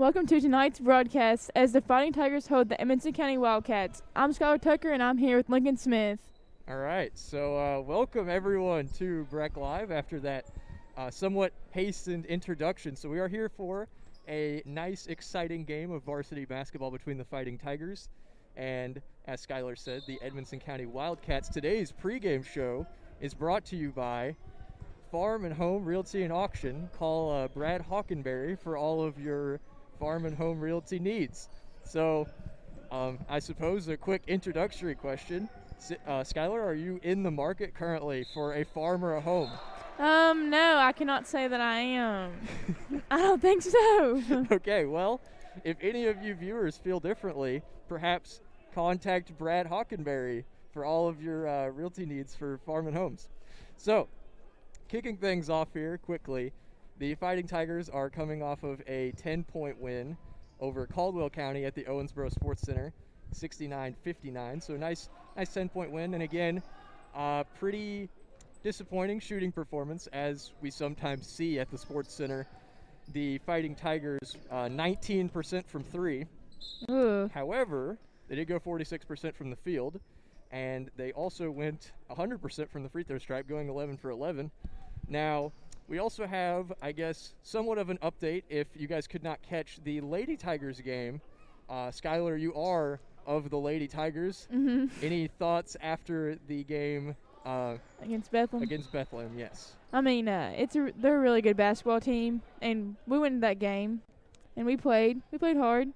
Welcome to tonight's broadcast as the Fighting Tigers hold the Edmonson County Wildcats. I'm Skylar Tucker, and I'm here with Lincoln Smith. All right, so welcome everyone to Breck Live after that somewhat hastened introduction. So we are here for a nice, exciting game of varsity basketball between the Fighting Tigers and, as Skylar said, the Edmonson County Wildcats. Today's pregame show is brought to you by Farm and Home Realty and Auction. Call Brad Hockenberry for all of your farm and home realty needs. So I suppose a quick introductory question. Skylar, are you in the market currently for a farm or a home? No, I cannot say that I am. I don't think so. Okay, well, if any of you viewers feel differently, perhaps contact Brad Hockenberry for all of your realty needs for farm and homes. So, kicking things off here quickly, the Fighting Tigers are coming off of a 10-point win over Caldwell County at the Owensboro Sports Center, 69-59. So nice 10-point win. And again, pretty disappointing shooting performance, as we sometimes see at the Sports Center. The Fighting Tigers, 19% from three. Ooh. However, they did go 46% from the field, and they also went 100% from the free throw stripe, going 11 for 11. Now, we also have, I guess, somewhat of an update if you guys could not catch the Lady Tigers game. Skylar, you are of the Lady Tigers. Mm-hmm. Any thoughts after the game Against Bethlehem? against Bethlehem? Yes. I mean, they're a really good basketball team, and we went that game, and we played hard.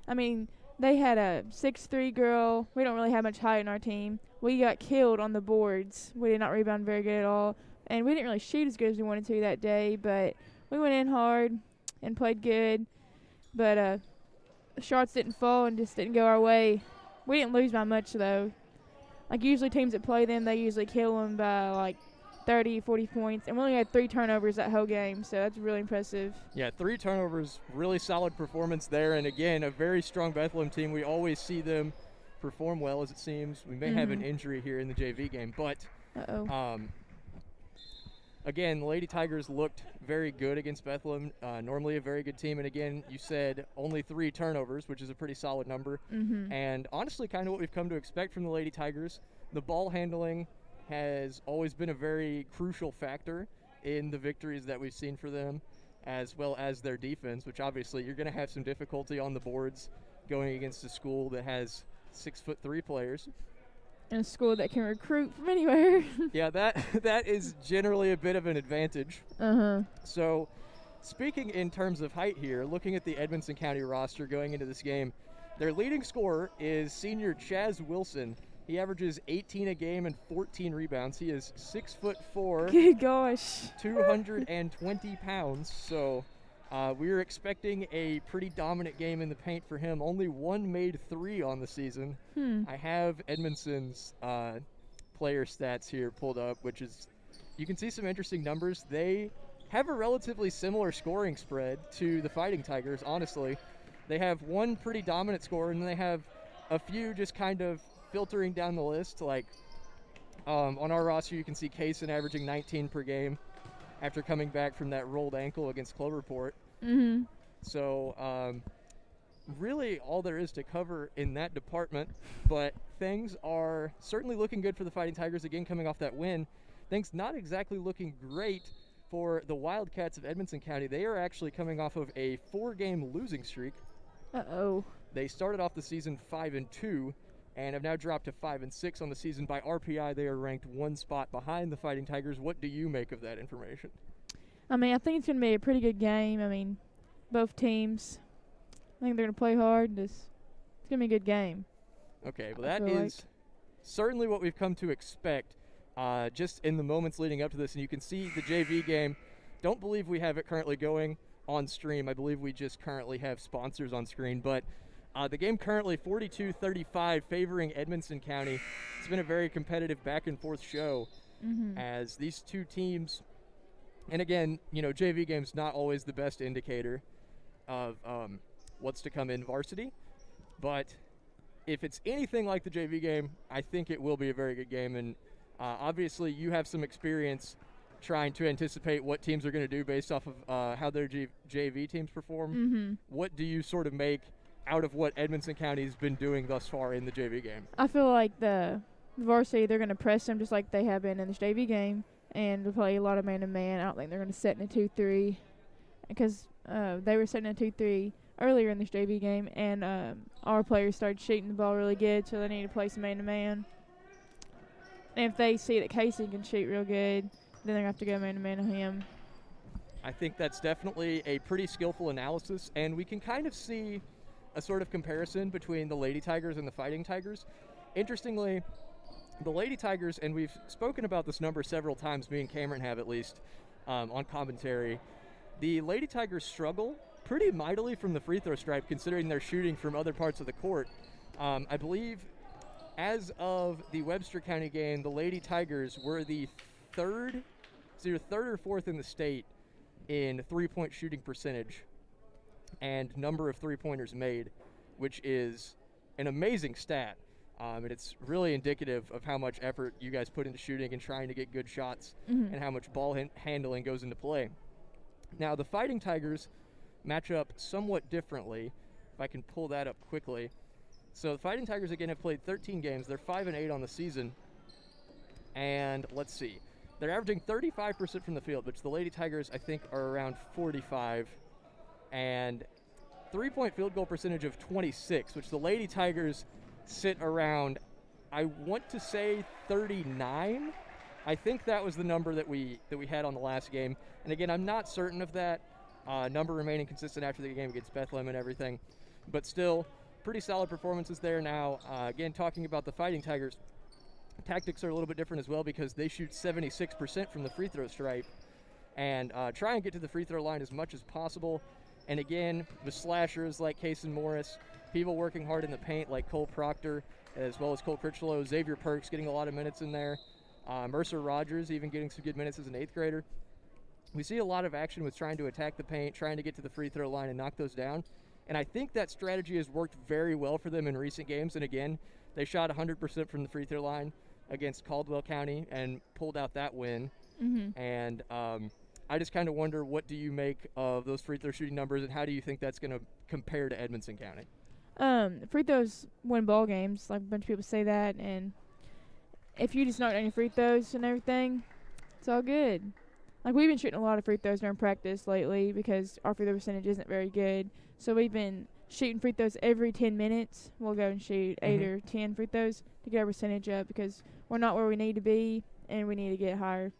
I mean, they had a 6'3" girl. We don't really have much height in our team. We got killed on the boards. We did not rebound very good at all. And we didn't really shoot as good as we wanted to that day, but we went in hard and played good. But the shots didn't fall and just didn't go our way. We didn't lose by much, though. Like, usually teams that play them, they usually kill them by, like, 30, 40 points. And we only had 3 turnovers that whole game, so that's really impressive. Yeah, 3 turnovers, really solid performance there. And, again, a very strong Bethlehem team. We always see them perform well, as it seems. We may have an injury here in the JV game, but again, the Lady Tigers looked very good against Bethlehem, normally a very good team. And, again, you said only 3 turnovers, which is a pretty solid number. And, honestly, kind of what we've come to expect from the Lady Tigers. The ball handling has always been a very crucial factor in the victories that we've seen for them, as well as their defense, which obviously you're going to have some difficulty on the boards going against a school that has 6'3" players. In a school that can recruit from anywhere. Yeah, that is generally a bit of an advantage. So, speaking in terms of height here, looking at the Edmonson County roster going into this game, their leading scorer is senior Chaz Wilson. He averages 18 a game and 14 rebounds. He is 6'4". Good gosh. 220 pounds. So, we are expecting a pretty dominant game in the paint for him. Only 1 made 3 on the season. I have Edmonson's player stats here pulled up, which is, you can see some interesting numbers. They have a relatively similar scoring spread to the Fighting Tigers, honestly. They have one pretty dominant scorer, and then they have a few just kind of filtering down the list. Like on our roster, you can see Kaysen averaging 19 per game after coming back from that rolled ankle against Cloverport. So really all there is to cover in that department, but things are certainly looking good for the Fighting Tigers, again coming off that win. Things not exactly looking great for the Wildcats of Edmonson County. They are actually coming off of a 4-game losing streak. They started off the season 5-2 and have now dropped to 5-6 on the season. By RPI, they are ranked 1 spot behind the Fighting Tigers. What do you make of that information? I mean, I think it's going to be a pretty good game. I mean, both teams, I think they're going to play hard. It's going to be a good game. Okay, well, that is certainly what we've come to expect just in the moments leading up to this. And you can see the JV game. Don't believe we have it currently going on stream. I believe we just currently have sponsors on screen. But the game currently 42-35 favoring Edmonson County. It's been a very competitive back-and-forth show as these two teams. And again, you know, JV game's not always the best indicator of what's to come in varsity. But if it's anything like the JV game, I think it will be a very good game. And obviously you have some experience trying to anticipate what teams are going to do based off of how their JV teams perform. Mm-hmm. What do you sort of make out of what Edmonson County's been doing thus far in the JV game? I feel like the varsity, they're going to press them just like they have been in this JV game, and they'll play a lot of man-to-man. I don't think they're going to set in a 2-3 because they were setting a 2-3 earlier in this JV game, and our players started shooting the ball really good, so they need to play some man-to-man. And if they see that Casey can shoot real good, then they're going to have to go man-to-man on him. I think that's definitely a pretty skillful analysis, and we can kind of see a sort of comparison between the Lady Tigers and the Fighting Tigers. Interestingly, the Lady Tigers, and we've spoken about this number several times, me and Cameron have at least, on commentary, the Lady Tigers struggle pretty mightily from the free throw stripe considering they're shooting from other parts of the court. I believe as of the Webster County game, the Lady Tigers were the third or fourth in the state in three-point shooting percentage and number of three-pointers made, which is an amazing stat. And it's really indicative of how much effort you guys put into shooting and trying to get good shots, Mm-hmm. and how much ball handling goes into play. Now, the Fighting Tigers match up somewhat differently, if I can pull that up quickly. So the Fighting Tigers, again, have played 13 games. They're 5-8 on the season. And let's see. They're averaging 35% from the field, which the Lady Tigers, I think, are around 45. And three-point field goal percentage of 26, which the Lady Tigers sit around, I want to say 39. I think that was the number that we had on the last game. And again, I'm not certain of that number remaining consistent after the game against Bethlehem and everything. But still, pretty solid performances there. Now, again, talking about the Fighting Tigers, tactics are a little bit different as well because they shoot 76% from the free throw stripe and try and get to the free throw line as much as possible. And again, with slashers like Kason Morris, people working hard in the paint like Cole Proctor, as well as Cole Critchlow, Xavier Perks getting a lot of minutes in there, Mercer Rogers even getting some good minutes as an 8th grader. We see a lot of action with trying to attack the paint, trying to get to the free throw line and knock those down. And I think that strategy has worked very well for them in recent games. And again, they shot 100% from the free throw line against Caldwell County and pulled out that win. Mm-hmm. And I just kind of wonder, what do you make of those free throw shooting numbers, and how do you think that's going to compare to Edmonson County? Free throws win ball games. Like a bunch of people say that, and if you just knock down your free throws and everything, it's all good. Like, we've been shooting a lot of free throws during practice lately because our free throw percentage isn't very good. So we've been shooting free throws every 10 minutes. We'll go and shoot 8 or 10 free throws to get our percentage up because we're not where we need to be, and we need to get higher.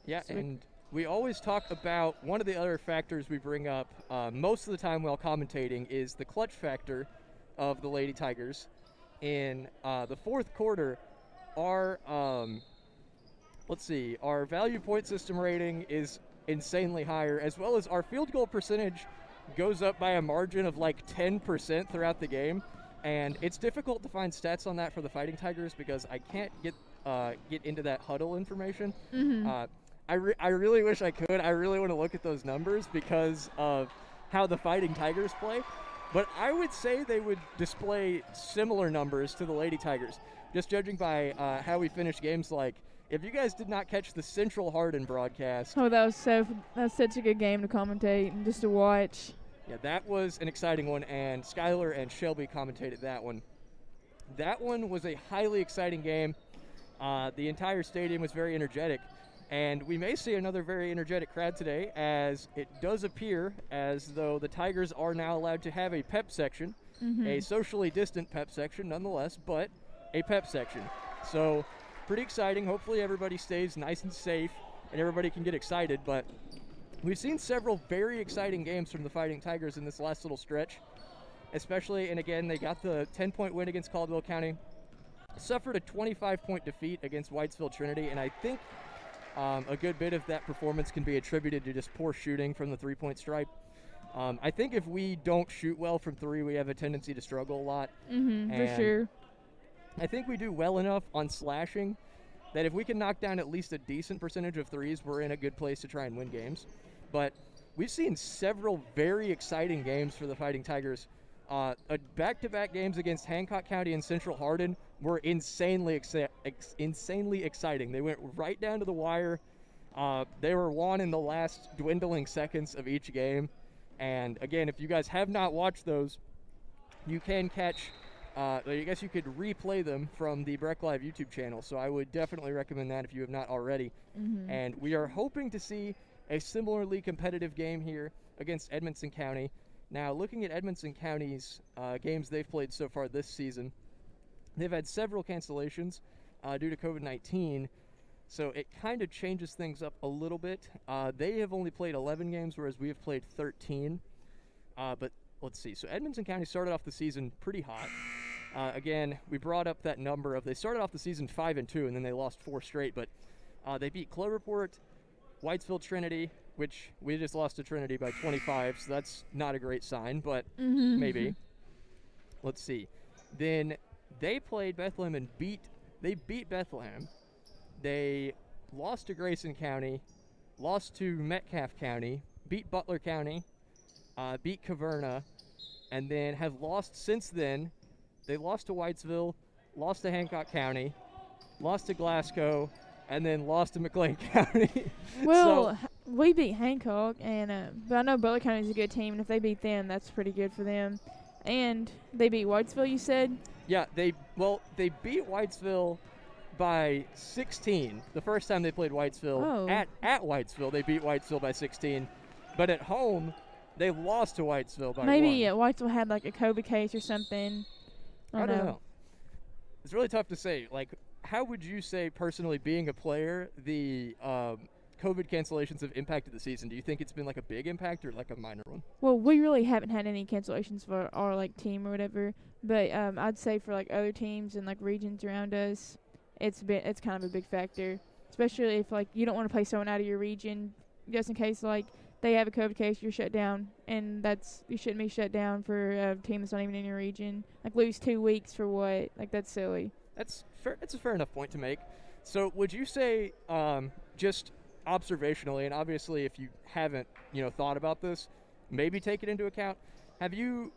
Yeah, So and we always talk about one of the other factors we bring up most of the time while commentating is the clutch factor of the Lady Tigers. In the fourth quarter, our our value point system rating is insanely higher, as well as our field goal percentage goes up by a margin of like 10% throughout the game. And it's difficult to find stats on that for the Fighting Tigers because I can't get into that huddle information. Mm-hmm. I really wish I could. I really want to look at those numbers because of how the Fighting Tigers play. But I would say they would display similar numbers to the Lady Tigers, just judging by how we finish games. Like, if you guys did not catch the Central Hardin broadcast. Oh, that was such a good game to commentate and just to watch. Yeah, that was an exciting one, and Skylar and Shelby commentated that one. That one was a highly exciting game. The entire stadium was very energetic. And we may see another very energetic crowd today, as it does appear as though the Tigers are now allowed to have a pep section, a socially distant pep section nonetheless, but a pep section. So pretty exciting. Hopefully everybody stays nice and safe and everybody can get excited. But we've seen several very exciting games from the Fighting Tigers in this last little stretch, especially, and again, they got the 10-point win against Caldwell County, suffered a 25-point defeat against Whitesville Trinity, and I think a good bit of that performance can be attributed to just poor shooting from the three-point stripe. I think if we don't shoot well from three, we have a tendency to struggle a lot. For sure. I think we do well enough on slashing that if we can knock down at least a decent percentage of threes, we're in a good place to try and win games. But we've seen several very exciting games for the Fighting Tigers. Back-to-back games against Hancock County and Central Hardin were insanely exciting. They went right down to the wire. They were won in the last dwindling seconds of each game. And again, if you guys have not watched those, you can catch, I guess you could replay them from the Breck Live YouTube channel. So I would definitely recommend that if you have not already. Mm-hmm. And we are hoping to see a similarly competitive game here against Edmonson County. Now, looking at Edmonson County's games they've played so far this season, they've had several cancellations due to COVID-19. So it kind of changes things up a little bit. They have only played 11 games, whereas we have played 13. But let's see. So Edmonton County started off the season pretty hot. Again, we brought up that number of they started off the season 5-2, and then they lost 4 straight. But they beat Cloverport, Whitesville Trinity, which we just lost to Trinity by 25, so that's not a great sign, but maybe. Let's see. Then they played Bethlehem and beat Bethlehem. They lost to Grayson County, lost to Metcalfe County, beat Butler County, beat Caverna, and then have lost since then. They lost to Whitesville, lost to Hancock County, lost to Glasgow, and then lost to McLean County. Well, we beat Hancock, and but I know Butler County is a good team, and if they beat them, that's pretty good for them. And they beat Whitesville, you said? Yeah, they beat Whitesville by 16. The first time they played Whitesville at Whitesville, they beat Whitesville by 16. But at home, they lost to Whitesville by 1. Maybe Whitesville had like a COVID case or something. I don't know. It's really tough to say. Like, how would you say, personally, being a player, the COVID cancellations have impacted the season? Do you think it's been like a big impact or like a minor one? Well, we really haven't had any cancellations for our like team or whatever, but I'd say for like other teams and like regions around us, it's kind of a big factor, especially if like you don't want to play someone out of your region just in case like they have a COVID case, you're shut down, and you shouldn't be shut down for a team that's not even in your region. Like lose 2 weeks for what? Like that's silly. That's fair. It's a fair enough point to make. So would you say, just observationally, and obviously if you haven't, thought about this, maybe take it into account, have you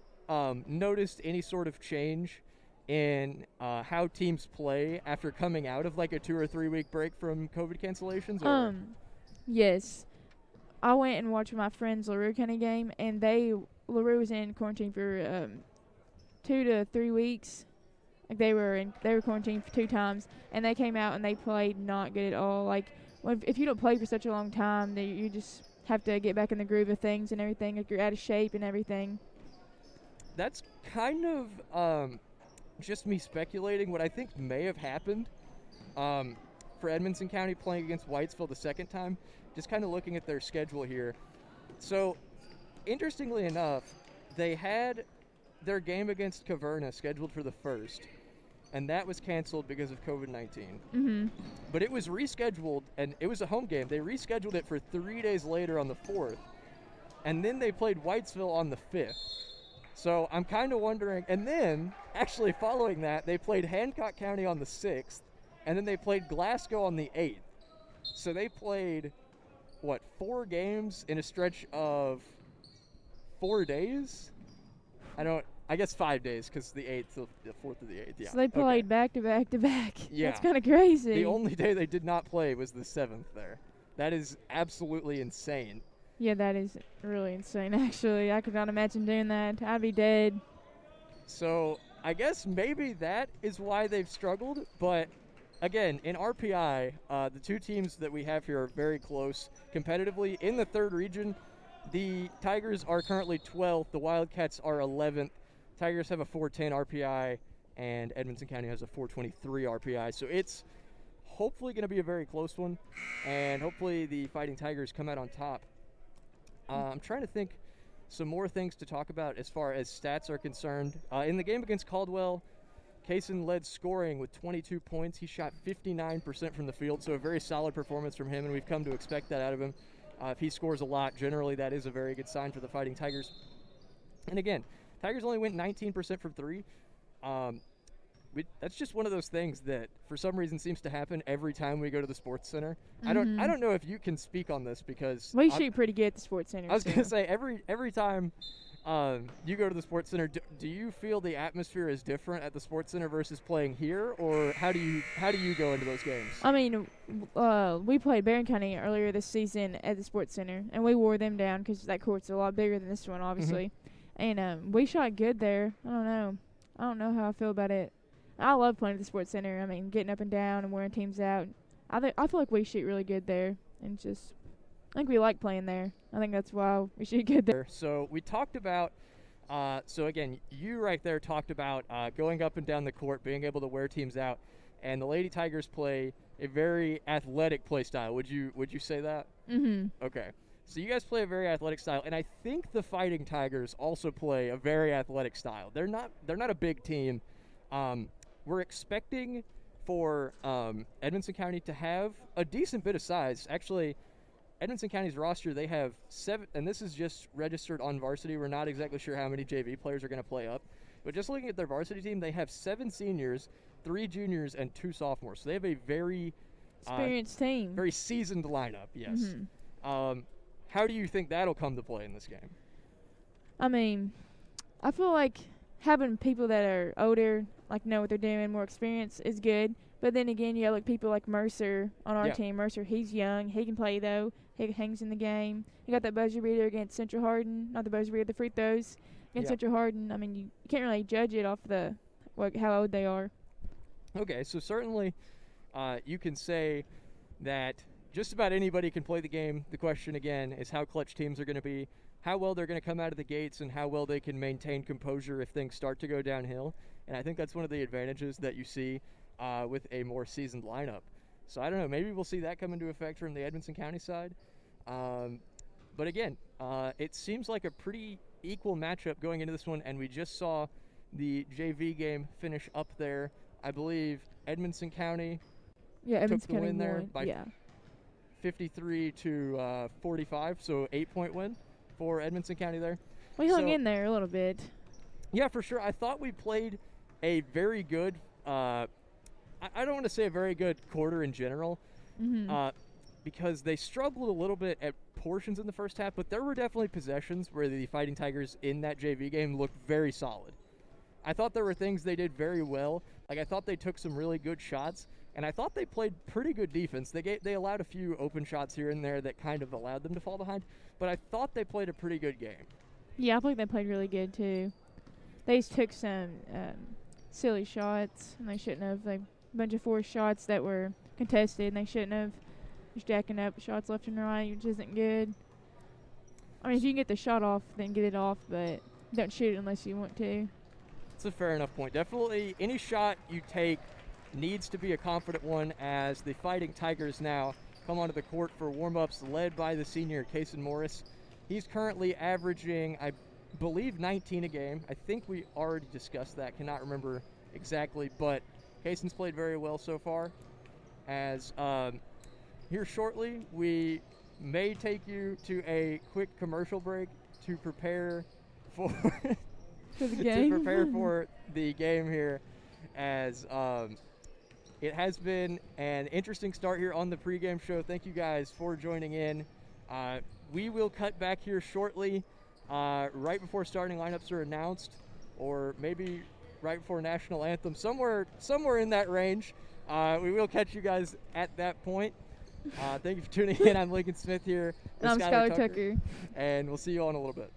noticed any sort of change in how teams play after coming out of like a 2 or 3 week break from COVID cancellations? Or? Yes. I went and watched my friend's LaRue County game, and LaRue was in quarantine for 2 to 3 weeks. Like they were quarantined for 2 times, and they came out and they played not good at all. Like if you don't play for such a long time, you just have to get back in the groove of things and everything. Like you're out of shape and everything. That's kind of just me speculating what I think may have happened for Edmonson County playing against Whitesville the second time. Just kind of looking at their schedule here. So, interestingly enough, they had their game against Caverna scheduled for the 1st, and that was canceled because of COVID-19. Mm-hmm. But it was rescheduled, and it was a home game. They rescheduled it for 3 days later on the 4th, and then they played Whitesville on the 5th. So I'm kind of wondering, and then, actually following that, they played Hancock County on the 6th, and then they played Glasgow on the 8th. So they played 4 games in a stretch of 4 days? I guess 5 days, because the 8th, the 4th of the 8th, yeah. So they played back to back to back. Yeah. That's kind of crazy. The only day they did not play was the 7th there. That is absolutely insane. Yeah, that is really insane, actually. I could not imagine doing that. I'd be dead. So I guess maybe that is why they've struggled, but again, in RPI, the 2 teams that we have here are very close competitively. In the 3rd region, the Tigers are currently 12th. The Wildcats are 11th. Tigers have a 410 RPI, and Edmonson County has a 423 RPI. So it's hopefully going to be a very close one, and hopefully the Fighting Tigers come out on top. I'm trying to think some more things to talk about as far as stats are concerned. In the game against Caldwell, Kaysen led scoring with 22 points. He shot 59% from the field, so a very solid performance from him, and we've come to expect that out of him. If he scores a lot, generally that is a very good sign for the Fighting Tigers. And again, Tigers only went 19% from 3. That's just one of those things that for some reason seems to happen every time we go to the Sports Center. Mm-hmm. I don't know if you can speak on this because we shoot pretty good at the Sports Center. I was going to say every time You go to the Sports Center. Do you feel the atmosphere is different at the Sports Center versus playing here, or how do you go into those games? I mean, we played Barron County earlier this season at the Sports Center, and we wore them down because that court's a lot bigger than this one, obviously. And we shot good there. I don't know how I feel about it. I love playing at the Sports Center. I mean, getting up and down and wearing teams out. I feel like we shoot really good there, and I think we like playing there. I think that's why we shoot good there. So we talked about. So again, you right there talked about going up and down the court, being able to wear teams out, and the Lady Tigers play a very athletic play style. Would you say that? Mm-hmm. Okay. So you guys play a very athletic style, and I think the Fighting Tigers also play a very athletic style. They're not a big team. We're expecting for Edmonson County to have a decent bit of size. Actually, Edmonson County's roster, they have 7, and this is just registered on varsity. We're not exactly sure how many JV players are going to play up. But just looking at their varsity team, they have 7 seniors, 3 juniors, and 2 sophomores. So they have a very experienced team. Very seasoned lineup, yes. Mm-hmm. How do you think that'll come to play in this game? I mean, I feel like having people that are older, like know what they're doing, more experience is good. But then again, you have like people like Mercer on our team. Mercer, he's young. He can play, though. He hangs in the game. You got that buzzer beater against Central Hardin. Not the buzzer beater, the free throws against Central Hardin. I mean, you can't really judge it off how old they are. Okay, so certainly you can say that just about anybody can play the game. The question, again, is how clutch teams are going to be, how well they're going to come out of the gates, and how well they can maintain composure if things start to go downhill. And I think that's one of the advantages that you see with a more seasoned lineup. So I don't know, maybe we'll see that come into effect from the Edmonson County side. But again, it seems like a pretty equal matchup going into this one, and we just saw the JV game finish up there. I believe Edmonson County took the win there by 53 to 45, so 8-point win for Edmonson County there. We hung in there a little bit. Yeah, for sure. I thought we played a very good I don't want to say a very good quarter in general, because they struggled a little bit at portions in the first half, but there were definitely possessions where the Fighting Tigers in that JV game looked very solid. I thought there were things they did very well. Like, I thought they took some really good shots, and I thought they played pretty good defense. They allowed a few open shots here and there that kind of allowed them to fall behind, but I thought they played a pretty good game. Yeah, I think they played really good, too. They just took some silly shots, and they shouldn't have. Like, a bunch of forced shots that were contested, and they shouldn't have. Just jacking up shots left and right, which isn't good. I mean, if you can get the shot off, then get it off, but don't shoot it unless you want to. It's a fair enough point. Definitely any shot you take needs to be a confident one, as the Fighting Tigers now come onto the court for warm-ups led by the senior Kason Morris. He's currently averaging, I believe, 19 a game. I think we already discussed that. Cannot remember exactly, but Kason's played very well so far. As here shortly, we may take you to a quick commercial break to prepare for the game. to prepare for the game here, as it has been an interesting start here on the pregame show. Thank you guys for joining in. We will cut back here shortly, right before starting lineups are announced, or maybe right before national anthem, somewhere in that range. We will catch you guys at that point. Thank you for tuning in. I'm Lincoln Smith here. And I'm Skylar Tucker. And we'll see you all in a little bit.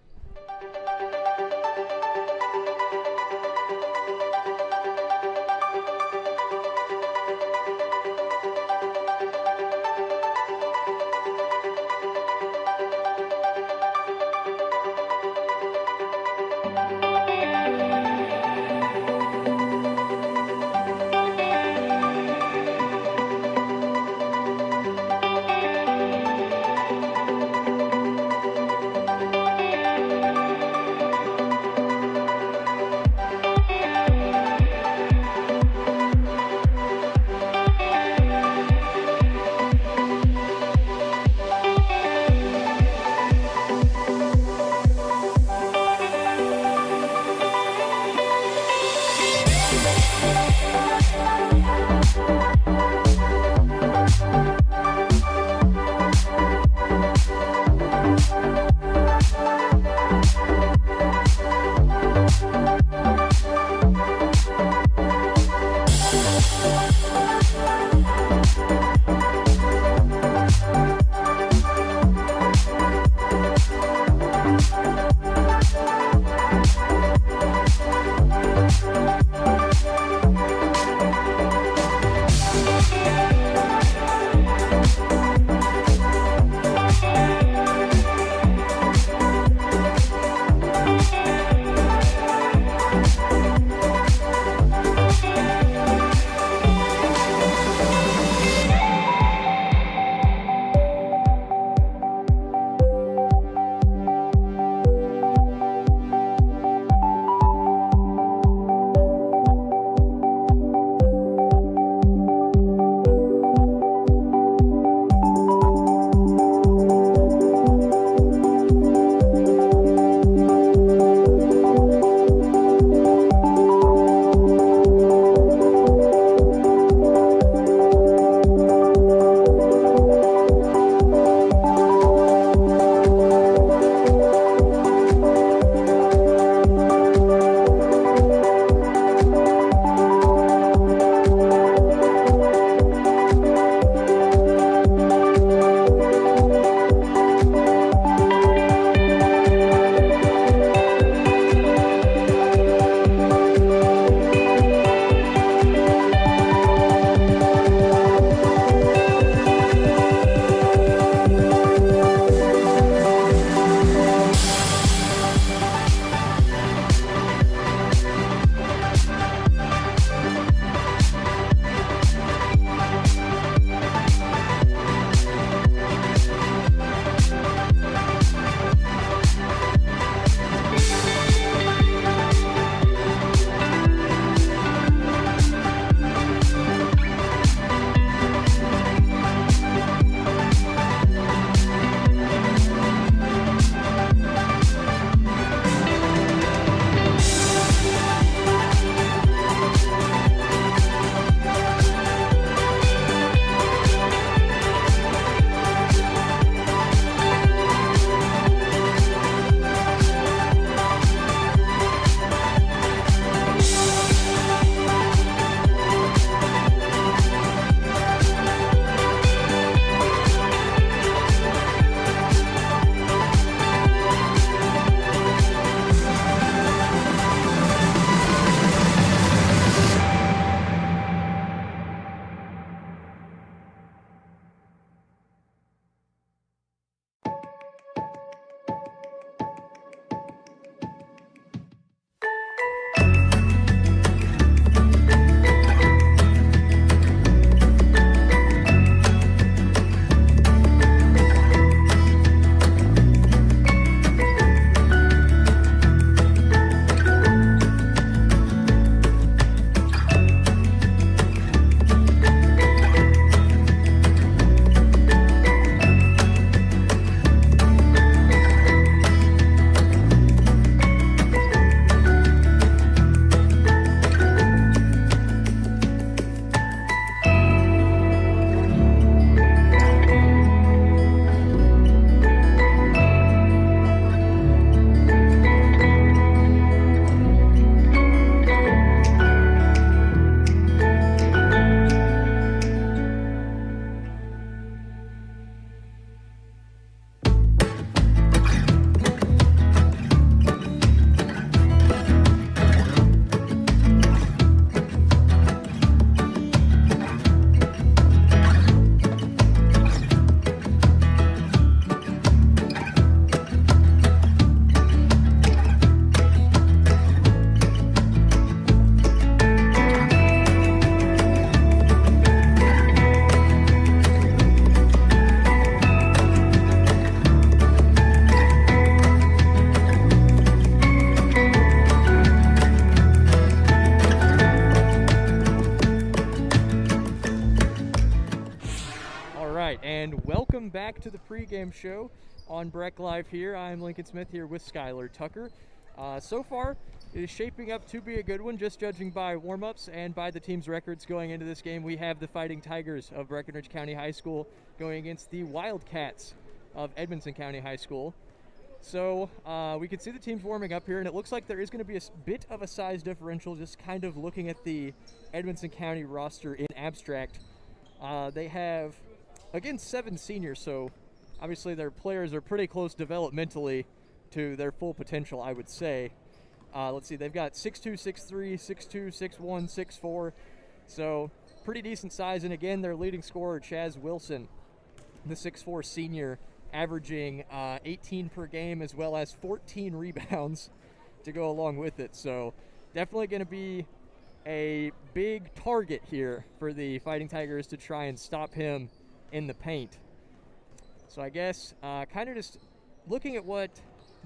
back to the pregame show on Breck Live here. I'm Lincoln Smith here with Skylar Tucker. So far, it is shaping up to be a good one, just judging by warm-ups and by the team's records going into this game. We have the Fighting Tigers of Breckenridge County High School going against the Wildcats of Edmonson County High School. So we can see the teams warming up here, and it looks like there is going to be a bit of a size differential just kind of looking at the Edmonson County roster in abstract. They have, again, 7 seniors, so obviously their players are pretty close developmentally to their full potential, I would say. Let's see, they've got 6'2", 6'3", 6'2", 6'1", 6'4", so pretty decent size. And again, their leading scorer, Chaz Wilson, the 6'4" senior, averaging 18 per game as well as 14 rebounds to go along with it. So definitely going to be a big target here for the Fighting Tigers to try and stop him in the paint. So I guess kind of just looking at what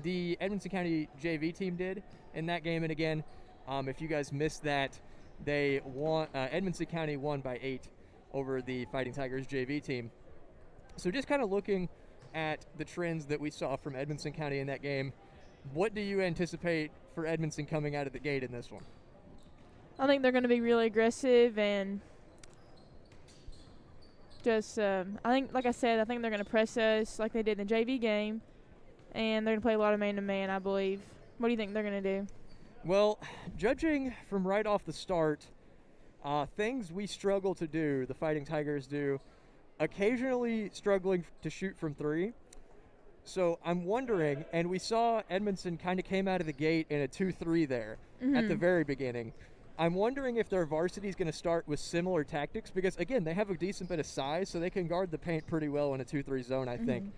the Edmonson County JV team did in that game. And again, if you guys missed that, they won. Edmonson County won by 8 over the Fighting Tigers JV team. So just kind of looking at the trends that we saw from Edmonson County in that game, what do you anticipate for Edmonson coming out of the gate in this one? I think they're going to be really aggressive and just, I think, like I said, I think they're going to press us like they did in the JV game, and they're going to play a lot of man-to-man, I believe. What do you think they're going to do? Well, judging from right off the start, things we struggle to do, the Fighting Tigers do, occasionally struggling to shoot from 3. So I'm wondering, and we saw Edmonson kind of came out of the gate in a 2-3 there at the very beginning. I'm wondering if their varsity is going to start with similar tactics because, again, they have a decent bit of size, so they can guard the paint pretty well in a 2-3 zone, I think.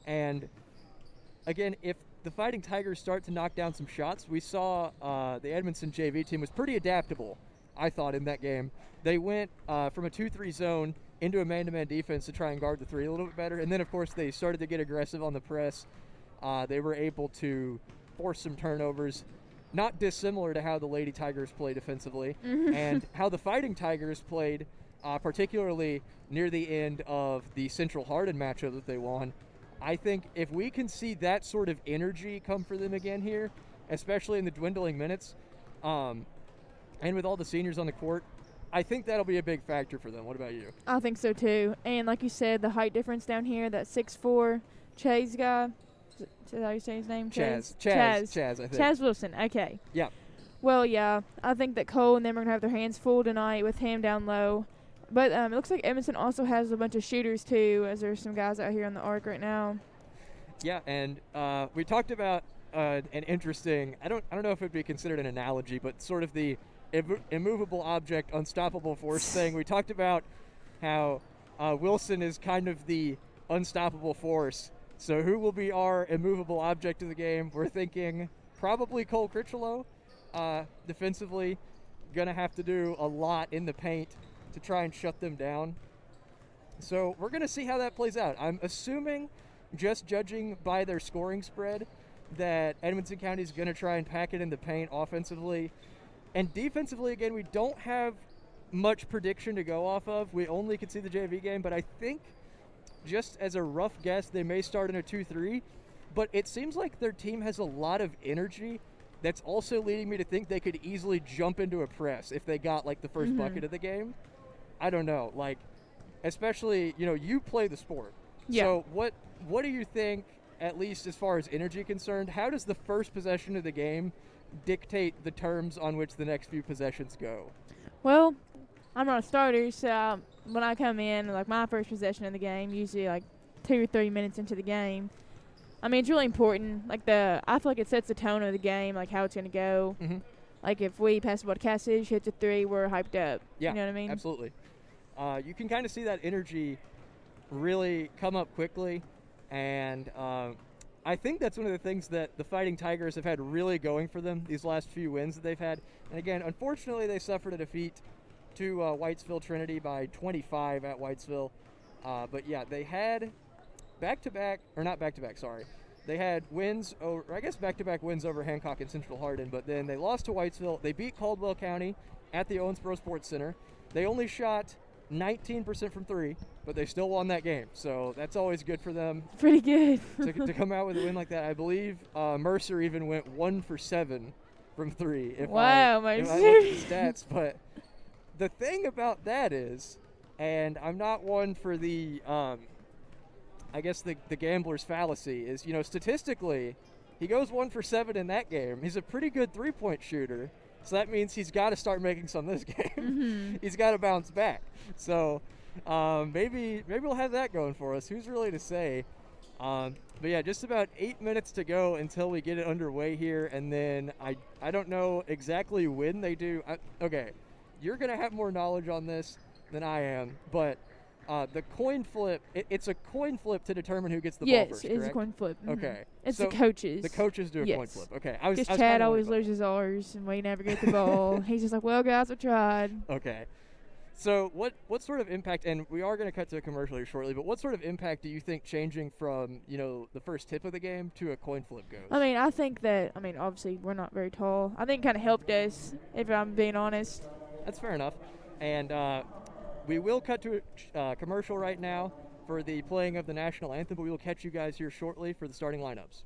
And, again, if the Fighting Tigers start to knock down some shots, we saw the Edmonson JV team was pretty adaptable, I thought, in that game. They went from a 2-3 zone into a man-to-man defense to try and guard the 3 a little bit better. And then, of course, they started to get aggressive on the press. They were able to force some turnovers, not dissimilar to how the Lady Tigers play defensively and how the Fighting Tigers played, particularly near the end of the Central Hardin matchup that they won. I think if we can see that sort of energy come for them again here, especially in the dwindling minutes, and with all the seniors on the court, I think that'll be a big factor for them. What about you? I think so, too. And like you said, the height difference down here, that 6'4" Chase guy. Is that how you say his name? Chaz, I think. Chaz Wilson, okay. Yeah. Well, yeah, I think that Cole and them are going to have their hands full tonight with him down low. But it looks like Edmonton also has a bunch of shooters, too, as there's some guys out here on the arc right now. Yeah, and we talked about an interesting, I don't know if it would be considered an analogy, but sort of the immovable object, unstoppable force thing. We talked about how Wilson is kind of the unstoppable force. So who will be our immovable object of the game? We're thinking probably Cole Critchlow. Defensively, going to have to do a lot in the paint to try and shut them down. So we're going to see how that plays out. I'm assuming, just judging by their scoring spread, that Edmonton County is going to try and pack it in the paint offensively. And defensively, again, we don't have much prediction to go off of. We only can see the JV game, but I think just as a rough guess, they may start in a 2-3. But it seems like their team has a lot of energy that's also leading me to think they could easily jump into a press if they got, like, the first bucket of the game. I don't know. Like, especially, you play the sport. Yeah. So what do you think, at least as far as energy concerned, how does the first possession of the game dictate the terms on which the next few possessions go? Well, I'm not a starter, so when I come in, like my first possession of the game, usually like 2 or 3 minutes into the game, I mean, it's really important. Like I feel like it sets the tone of the game, like how it's going to go. Like if we pass the ball to Cassidy, hits a 3, we're hyped up. Yeah, you know what I mean? Absolutely. You can kind of see that energy really come up quickly, and I think that's one of the things that the Fighting Tigers have had really going for them these last few wins that they've had. And again, unfortunately, they suffered a defeat to Whitesville Trinity by 25 at Whitesville. But yeah, they had back-to-back, or not back-to-back, sorry. They had wins, back-to-back wins over Hancock and Central Hardin, but then they lost to Whitesville. They beat Caldwell County at the Owensboro Sports Center. They only shot 19% from 3, but they still won that game. So that's always good for them. Pretty good. to come out with a win like that. I believe Mercer even went 1 for 7 from 3. If I look at the stats. But the thing about that is, and I'm not one for the I guess the gambler's fallacy is, statistically, he goes 1 for 7 in that game. He's a pretty good 3-point shooter, so that means he's got to start making some this game. Mm-hmm. He's got to bounce back. So maybe we'll have that going for us. Who's really to say? But yeah, just about 8 minutes to go until we get it underway here, and then I don't know exactly when they do. Okay, you're gonna have more knowledge on this than I am, but the coin flip, it's a coin flip to determine who gets the ball first, Yes, it's a correct? coin flip. Mm-hmm. Okay. It's So the coaches. The coaches do a coin Yes. flip. Okay. Because Chad always loses ours, and we never get the ball. He's just like, well, guys, I tried. Okay. So what sort of impact, and we are going to cut to a commercial here shortly, but what sort of impact do you think changing from, the first tip of the game to a coin flip goes? I think that, obviously we're not very tall. I think it kind of helped us, if I'm being honest. That's fair enough. And we will cut to a commercial right now for the playing of the national anthem, but we will catch you guys here shortly for the starting lineups.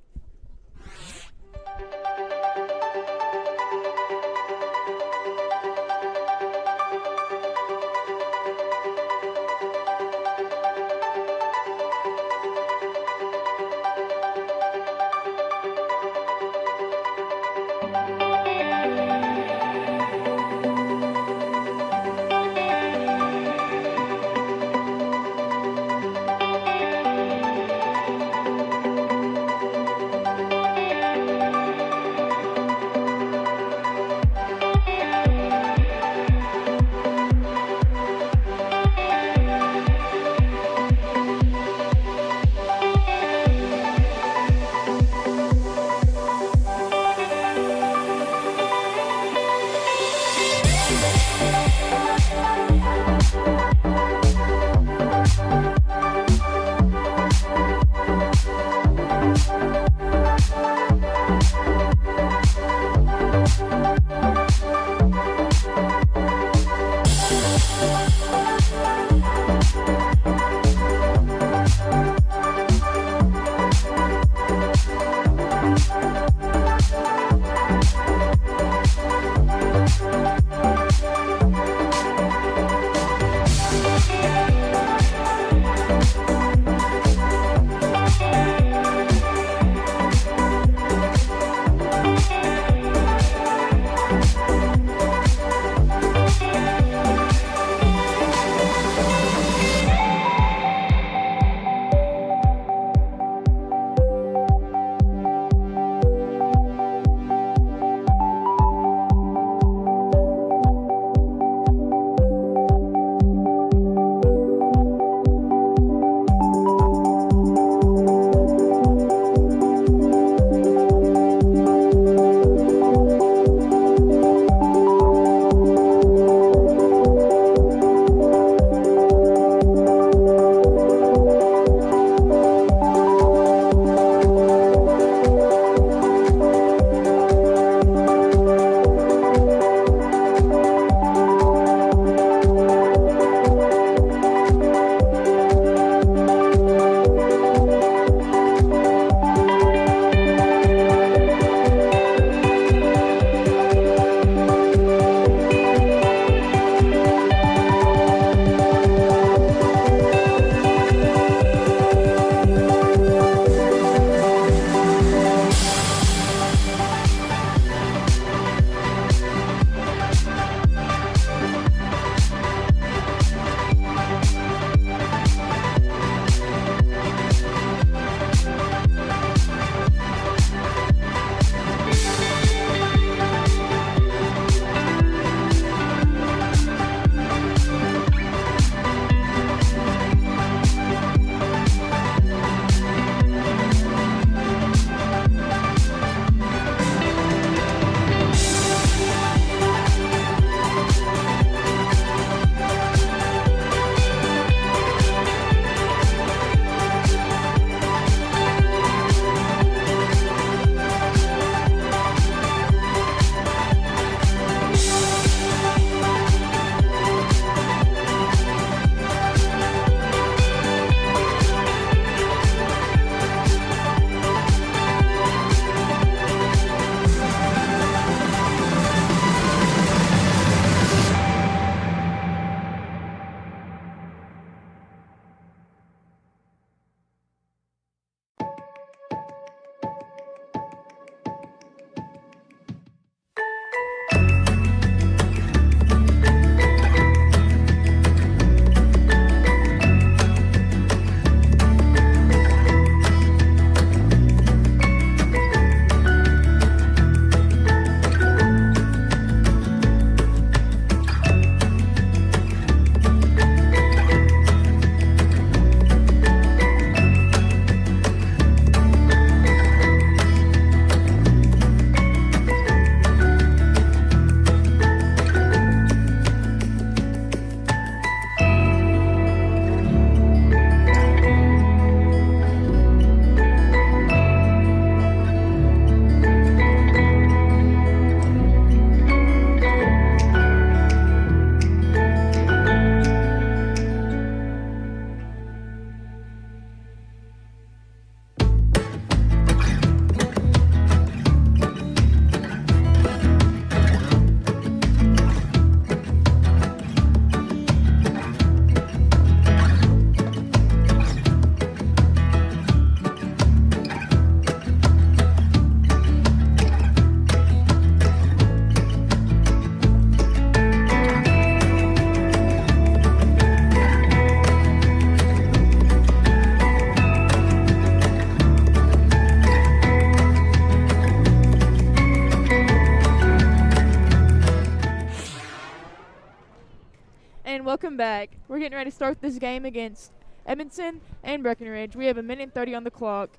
and welcome back. We're getting ready to start this game against Edmonson and Breckenridge. We have 1:30 on the clock.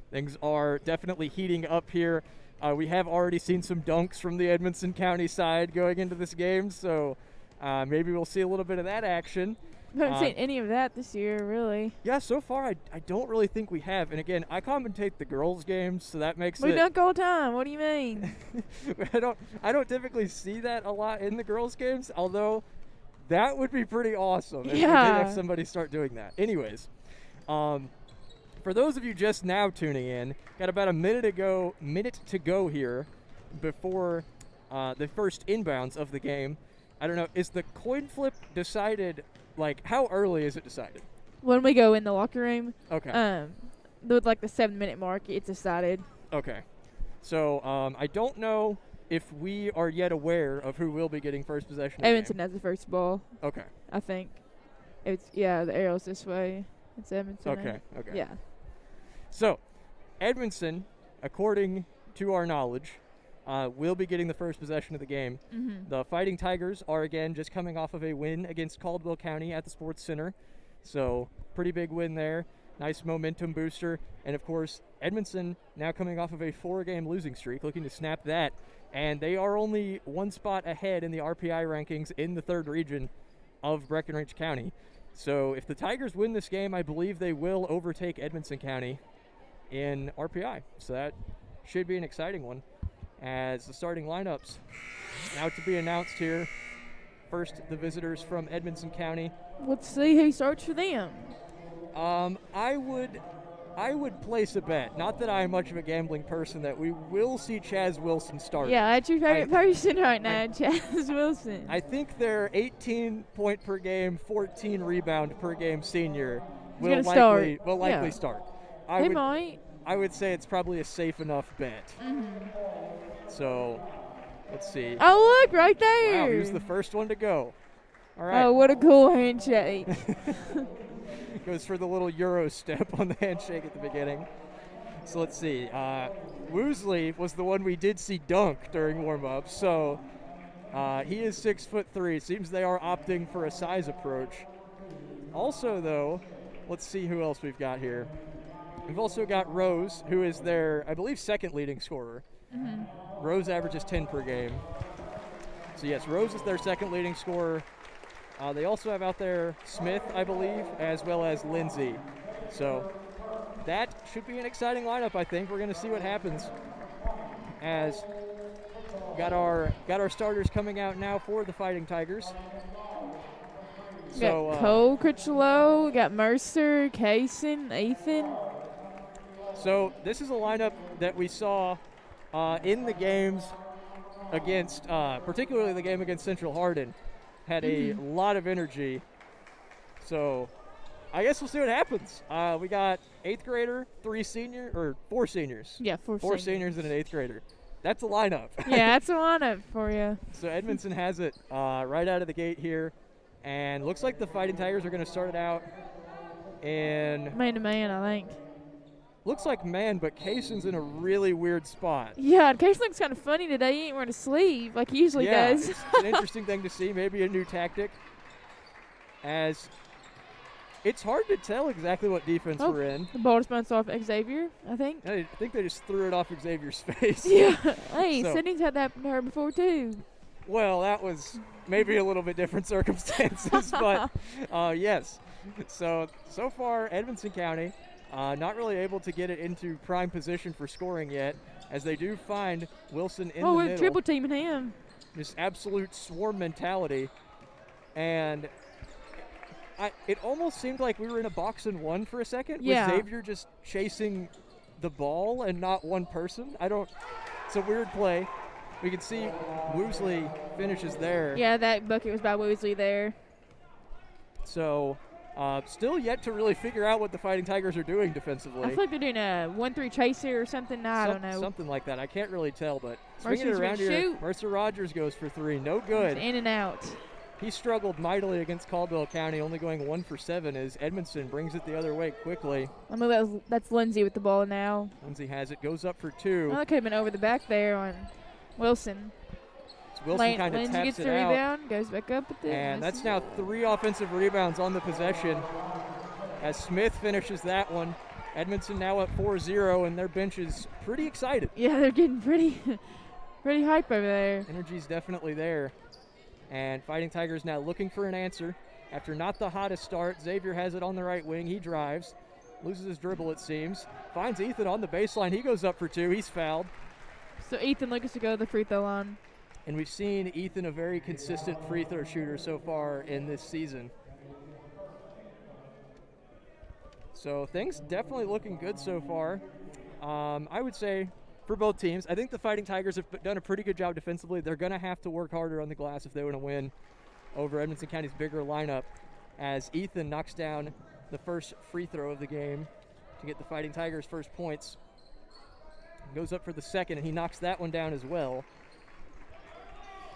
Things are definitely heating up here. We have already seen some dunks from the Edmonson County side going into this game, so maybe we'll see a little bit of that action. We haven't seen any of that this year, really. Yeah, so far I don't really think we have. And again, I commentate the girls' games, so that makes We dunk all the time. What do you mean? I don't typically see that a lot in the girls' games, although that would be pretty awesome if we did have somebody start doing that. Anyways, for those of you just now tuning in, got about a minute to go here before the first inbounds of the game. I don't know, is the coin flip decided, like, how early is it decided? When we go in the locker room. Okay. With like the 7-minute mark, it's decided. Okay. So, I don't know if we are yet aware of who will be getting first possession of the Edmonson game. has the first ball. Okay. I think. The arrow's this way. It's Edmonson. Okay. Yeah. So, Edmonson, according to our knowledge, will be getting the first possession of the game. Mm-hmm. The Fighting Tigers are, again, just coming off of a win against Caldwell County at the Sports Center. So, pretty big win there. Nice momentum booster. And, of course, Edmonson now coming off of a 4-game losing streak, looking to snap that. And they are only one spot ahead in the RPI rankings in the 3rd region of Breckenridge County. So, if the Tigers win this game, I believe they will overtake Edmonson County in RPI. So that should be an exciting one. As the starting lineups now to be announced here. First, the visitors from Edmonson County. Let's see who starts for them. I would place a bet, not that I'm much of a gambling person, that we will see Chaz Wilson start. Yeah, that's your favorite person right now, Chaz Wilson. I think their 18 point per game, 14 rebound per game senior will likely start. They might. I would say it's probably a safe enough bet. Mm-hmm. So, let's see. Oh, look, right there. Wow, he was the first one to go. All right. Oh, what a cool handshake. Goes for the little Euro step on the handshake at the beginning. So let's see. Woosley was the one we did see dunk during warm-up. So he is 6'3". Seems they are opting for a size approach. Also, though, let's see who else we've got here. We've also got Rose, who is their, I believe, 2nd leading scorer. Mm-hmm. Rose averages 10 per game. So, yes, Rose is their 2nd leading scorer. They also have out there Smith, I believe, as well as Lindsay. So that should be an exciting lineup, I think. We're going to see what happens. As got our starters coming out now for the Fighting Tigers. We got Cole Critchlow, we got Mercer, Kaysen, Ethan. So this is a lineup that we saw in the games against, particularly the game against Central Hardin. Had a lot of energy. So I guess we'll see what happens. We got 8th grader, 4 seniors. Yeah, 4 seniors and an 8th grader. That's a lineup. Yeah, that's a lineup for you. So Edmonson has it right out of the gate here. And looks like the Fighting Tigers are going to start it out in... Man-to-man, I think. Looks like man, but Kaysen's in a really weird spot. Yeah, Kaysen looks kind of funny today. He ain't wearing a sleeve like he usually does. It's an interesting thing to see. Maybe a new tactic. As it's hard to tell exactly what defense we're in. The ball just bounced off Xavier, I think. I think they just threw it off Xavier's face. Yeah. Hey, Sydney's had that happen to her before, too. Well, that was maybe a little bit different circumstances, but yes. So far, Edmonson County not really able to get it into prime position for scoring yet, as they do find Wilson in the middle. Oh, we're triple teaming him. Just absolute swarm mentality. And it almost seemed like we were in a box and one for a second, with Xavier just chasing the ball and not one person. It's a weird play. We can see Woosley finishes there. Yeah, that bucket was by Woosley there. So, still yet to really figure out what the Fighting Tigers are doing defensively. I feel like they're doing a 1-3 chaser or something. I don't know. Something like that. I can't really tell, but Mercer's swinging it around here, shoot. Mercer Rogers goes for 3. No good. It's in and out. He struggled mightily against Caldwell County, only going 1 for 7 as Edmonson brings it the other way quickly. I mean, that's Lindsay with the ball now. Lindsay has it, goes up for 2. Well, that could have been over the back there on Wilson. Wilson kind of Lindsay taps gets it the out. rebound, goes back up with it. And that's misses now it. 3 offensive rebounds on the possession as Smith finishes that one. Edmonson now up 4-0, and their bench is pretty excited. Yeah, they're getting pretty hype over there. Energy's definitely there. And Fighting Tigers now looking for an answer. After not the hottest start, Xavier has it on the right wing. He drives, loses his dribble, it seems. Finds Ethan on the baseline. He goes up for 2. He's fouled. So Ethan looking to go to the free throw line. And we've seen Ethan a very consistent free throw shooter so far in this season. So things definitely looking good so far. I would say for both teams, I think the Fighting Tigers have done a pretty good job defensively. They're going to have to work harder on the glass if they want to win over Edmonson County's bigger lineup, as Ethan knocks down the first free throw of the game to get the Fighting Tigers first points. Goes up for the second, and he knocks that one down as well.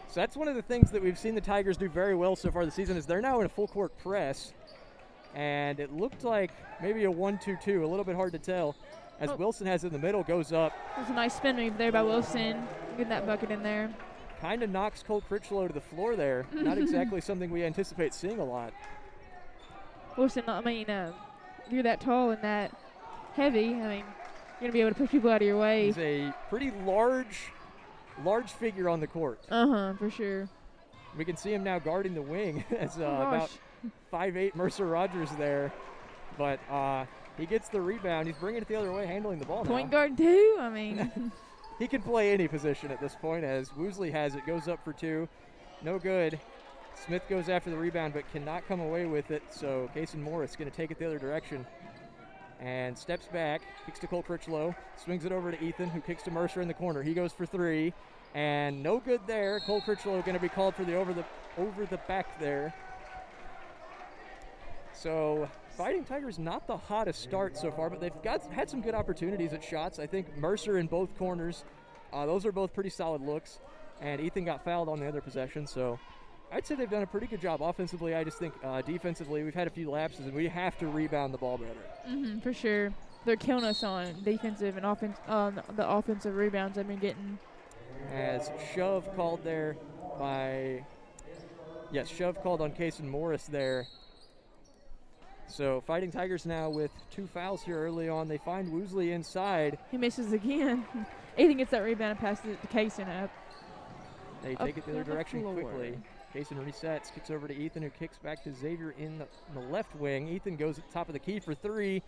So that's one of the things that we've seen the Tigers do very well so far this season, is they're now in a full court press. And it looked like maybe a 1-2-2, a little bit hard to tell, as Wilson has it in the middle, goes up. There's a nice spin move there by Wilson. Get that bucket in there. Kind of knocks Cole Critchlow to the floor there. Not exactly something we anticipate seeing a lot. Wilson, I mean, if you're that tall and that heavy, I mean, you're going to be able to push people out of your way. He's a pretty large figure on the court. For sure. We can see him now guarding the wing as Oh, about gosh. 5'8" Mercer Rogers there. But he gets the rebound. He's bringing it the other way, handling the ball now. Point guard too? I mean. He can play any position at this point, as Woosley has it, goes up for 2. No good. Smith goes after the rebound but cannot come away with it, so Kason Morris going to take it the other direction. And steps back, kicks to Cole Critchlow, swings it over to Ethan, who kicks to Mercer in the corner. He goes for 3, and no good there. Cole Critchlow going to be called for the over the back there. So Fighting Tigers not the hottest start so far, but they've had some good opportunities at shots. I think Mercer in both corners, those are both pretty solid looks, and Ethan got fouled on the other possession, so I'd say they've done a pretty good job offensively. I just think defensively we've had a few lapses, and we have to rebound the ball better. For sure. They're killing us on defensive and offense, the offensive rebounds they've been getting. As shove called there by, yes, shove called on Kason Morris there. So Fighting Tigers now with 2 fouls here early on. They find Woosley inside. He misses again. Ethan gets that rebound and passes it to Kason up. They take it the other direction floor. quickly. Kason resets, kicks over to Ethan, who kicks back to Xavier in the left wing. Ethan goes at the top of the key for 3.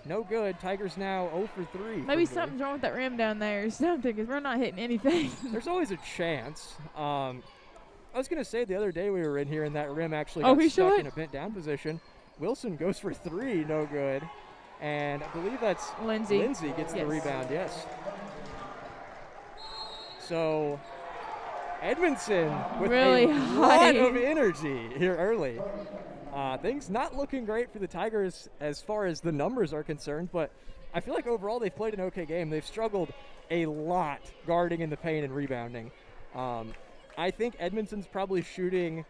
No good. Tigers now 0 for 3. Maybe something's wrong with that rim down there or something, because we're not hitting anything. There's always a chance. I was going to say the other day we were in here and that rim actually Oh, got he stuck shot? in a bent down position. Wilson goes for 3, no good. And I believe that's Lindsay. Lindsay gets the rebound, yes. So Edmonson with Really a high. lot of energy here early. Things not looking great for the Tigers as far as the numbers are concerned, but I feel like overall they've played an okay game. They've struggled a lot guarding in the paint and rebounding. I think Edmonton's probably shooting,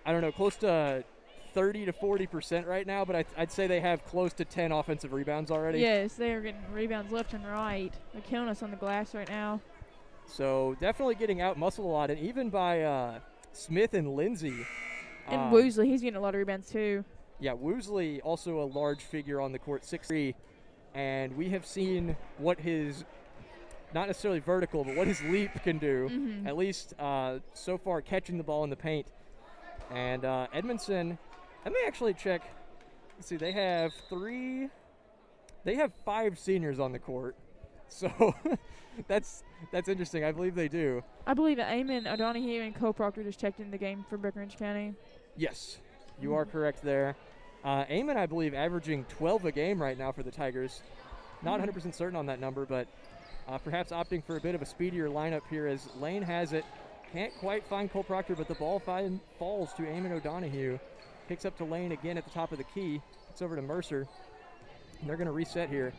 I don't know, close to 30 to 40% right now, but I'd say they have close to 10 offensive rebounds already. Yes, they are getting rebounds left and right. They're killing us on the glass right now. So definitely getting out-muscled a lot, and even by Smith and Lindsay. And Woosley, he's getting a lot of rebounds too. Yeah, Woosley also a large figure on the court, 6'3", and we have seen what his, not necessarily vertical, but what his leap can do, at least so far catching the ball in the paint. And Edmonton, let me actually check. Let's see, they have 5 seniors on the court. So that's interesting. I believe they do. I believe that Eamon O'Donoghue and Cole Proctor just checked in the game for Breckinridge County. Yes, you are correct there. Eamon, I believe, averaging 12 a game right now for the Tigers. Not 100% certain on that number, but perhaps opting for a bit of a speedier lineup here as Lane has it. Can't quite find Cole Proctor, but the ball falls to Eamon O'Donoghue. Kicks up to Lane again at the top of the key. It's over to Mercer. And they're going to reset here.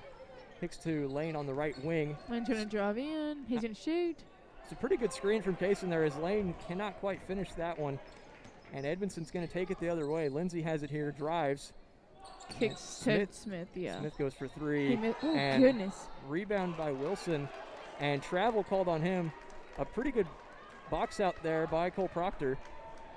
Kicks to Lane on the right wing. Lane's going to drive in. He's going to shoot. It's a pretty good screen from Kason there as Lane cannot quite finish that one. And Edmonson's going to take it the other way. Lindsay has it here, drives. Kicks to Smith, yeah. Smith goes for 3. Oh, and goodness. Rebound by Wilson. And travel called on him. A pretty good box out there by Cole Proctor.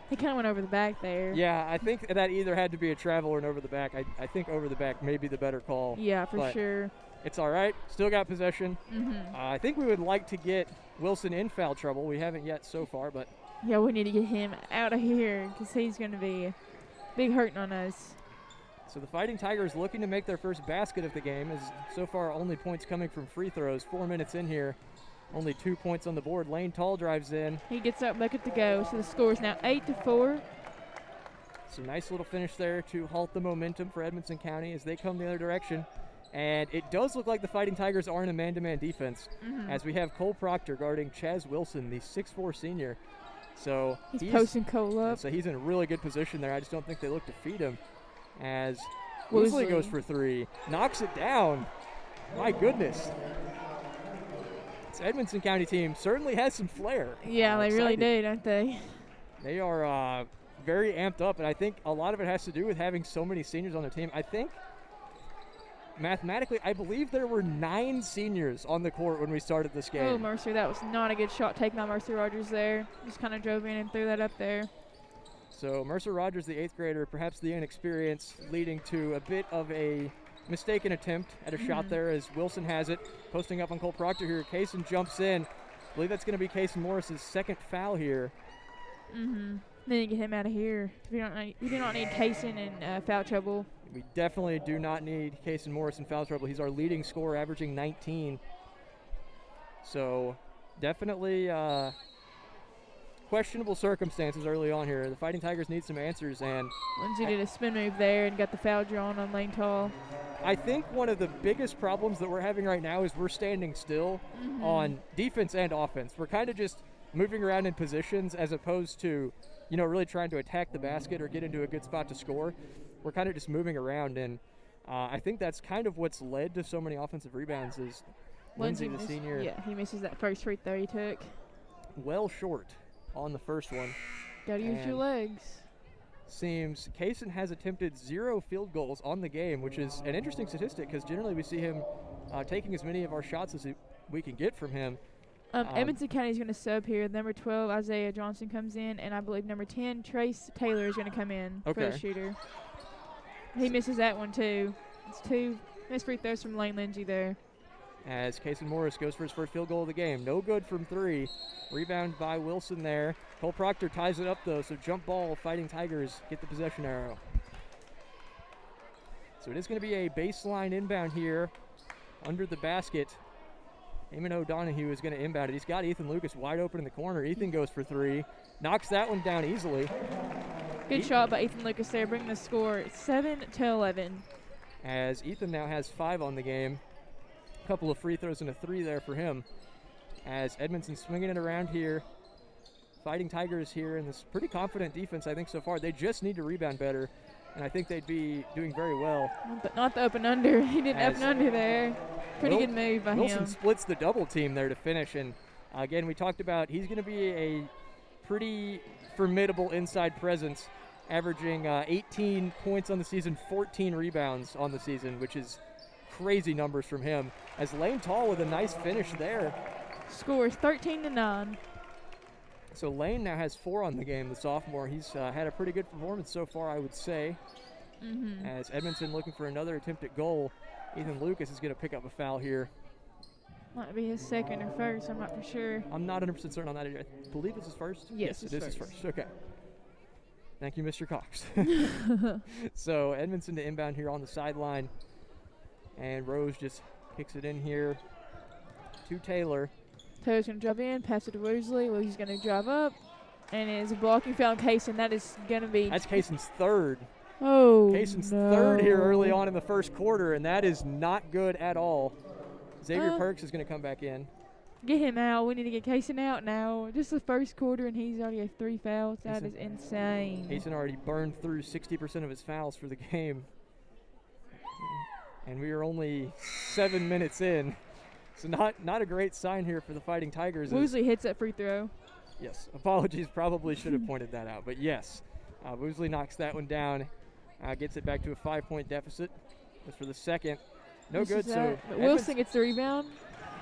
He kind of went over the back there. Yeah, I think that either had to be a travel or an over the back. I think over the back may be the better call. Yeah, for sure. It's all right. Still got possession. Mm-hmm. I think we would like to get Wilson in foul trouble. We haven't yet so far, but. Yeah, we need to get him out of here because he's going to be big hurting on us. So the Fighting Tigers looking to make their first basket of the game, as so far only points coming from free throws. 4 minutes in here, only 2 points on the board. Lane Tall drives in. He gets that bucket to go, so the score is now 8-4. So nice little finish there to halt the momentum for Edmonson County as they come the other direction. And it does look like the Fighting Tigers are in a man-to-man defense, as we have Cole Proctor guarding Chaz Wilson, the 6'4 senior. So he's posting Cole up. So he's in a really good position there. I just don't think they look to feed him. As Woosley goes for three, knocks it down. My goodness. This Edmonson County team certainly has some flair. Yeah, they really do, don't they? They are very amped up, and I think a lot of it has to do with having so many seniors on their team. I think mathematically, I believe there were 9 seniors on the court when we started this game. Oh, Mercer, that was not a good shot taken by Mercer Rogers there. Just kind of drove in and threw that up there. So Mercer Rogers, the 8th grader, perhaps the inexperience leading to a bit of a mistaken attempt at a shot there as Wilson has it. Posting up on Cole Proctor here. Kaysen jumps in. I believe that's going to be Kaysen Morris's second foul here. Then you get him out of here. We do not need Kaysen in foul trouble. We definitely do not need Kaysen Morris in foul trouble. He's our leading scorer, averaging 19. So definitely questionable circumstances early on here. The Fighting Tigers need some answers. And Lindsay did a spin move there and got the foul drawn on Lane Tall. I think one of the biggest problems that we're having right now is we're standing still on defense and offense. We're kind of just moving around in positions as opposed to, really trying to attack the basket or get into a good spot to score. We're kind of just moving around, and I think that's kind of what's led to so many offensive rebounds is Lindsay, the senior. Yeah, he misses that first free throw he took. Well short on the first one. Gotta use your legs. Seems Kaysen has attempted 0 field goals on the game, which is an interesting statistic because generally we see him taking as many of our shots as we can get from him. Edmonson County is going to sub here. Number 12, Isaiah Johnson comes in, and I believe number 10, Trace Taylor is going to come in for the shooter. He misses that one too. It's 2 missed free throws from Lane Lindsay there. As Kaysen Morris goes for his first field goal of the game. No good from 3. Rebound by Wilson there. Cole Proctor ties it up though, so jump ball, Fighting Tigers get the possession arrow. So it is going to be a baseline inbound here under the basket. Eamon O'Donohue is going to inbound it. He's got Ethan Lucas wide open in the corner. Ethan goes for 3. Knocks that one down easily. Good shot by Ethan Lucas there, bringing the score 7-11. As Ethan now has 5 on the game. A couple of free throws and a 3 there for him. As Edmonton swinging it around here. Fighting Tigers here in this pretty confident defense, I think, so far. They just need to rebound better, and I think they'd be doing very well. But not the up and under. He didn't up and under there. Pretty good move by him. Wilson splits the double team there to finish, and again, we talked about he's going to be a pretty formidable inside presence, averaging 18 points on the season, 14 rebounds on the season, which is crazy numbers from him. As Lane Tall with a nice finish there. Scores 13-9. So Lane now has 4 on the game, the sophomore. He's had a pretty good performance so far, I would say. As Edmonton looking for another attempt at goal. Ethan Lucas is going to pick up a foul here. Might be his second or first, I'm not for sure. I'm not 100% certain on that. I believe it's his first? Yes, it is his first. Okay. Thank you, Mr. Cox. So Edmonton to inbound here on the sideline. And Rose just kicks it in here to Taylor. Taylor's going to drive in, pass it to Woosley. Well, he's going to drive up. And it's a blocking foul on Kaysen. That is going to be... That's Kaysen's 3rd. Oh, Kaysen's 3rd here early on in the first quarter, and that is not good at all. Xavier Perks is going to come back in. Get him out. We need to get Kaysen out now. Just the first quarter, and he's already has 3 fouls. That is insane. Kaysen already burned through 60% of his fouls for the game. And we are only 7 minutes in. So not a great sign here for the Fighting Tigers. Woosley hits that free throw. Yes, apologies. Probably should have pointed that out. But yes, Woosley knocks that one down. Gets it back to a 5-point deficit. As for the second, no good. So Wilson gets the rebound.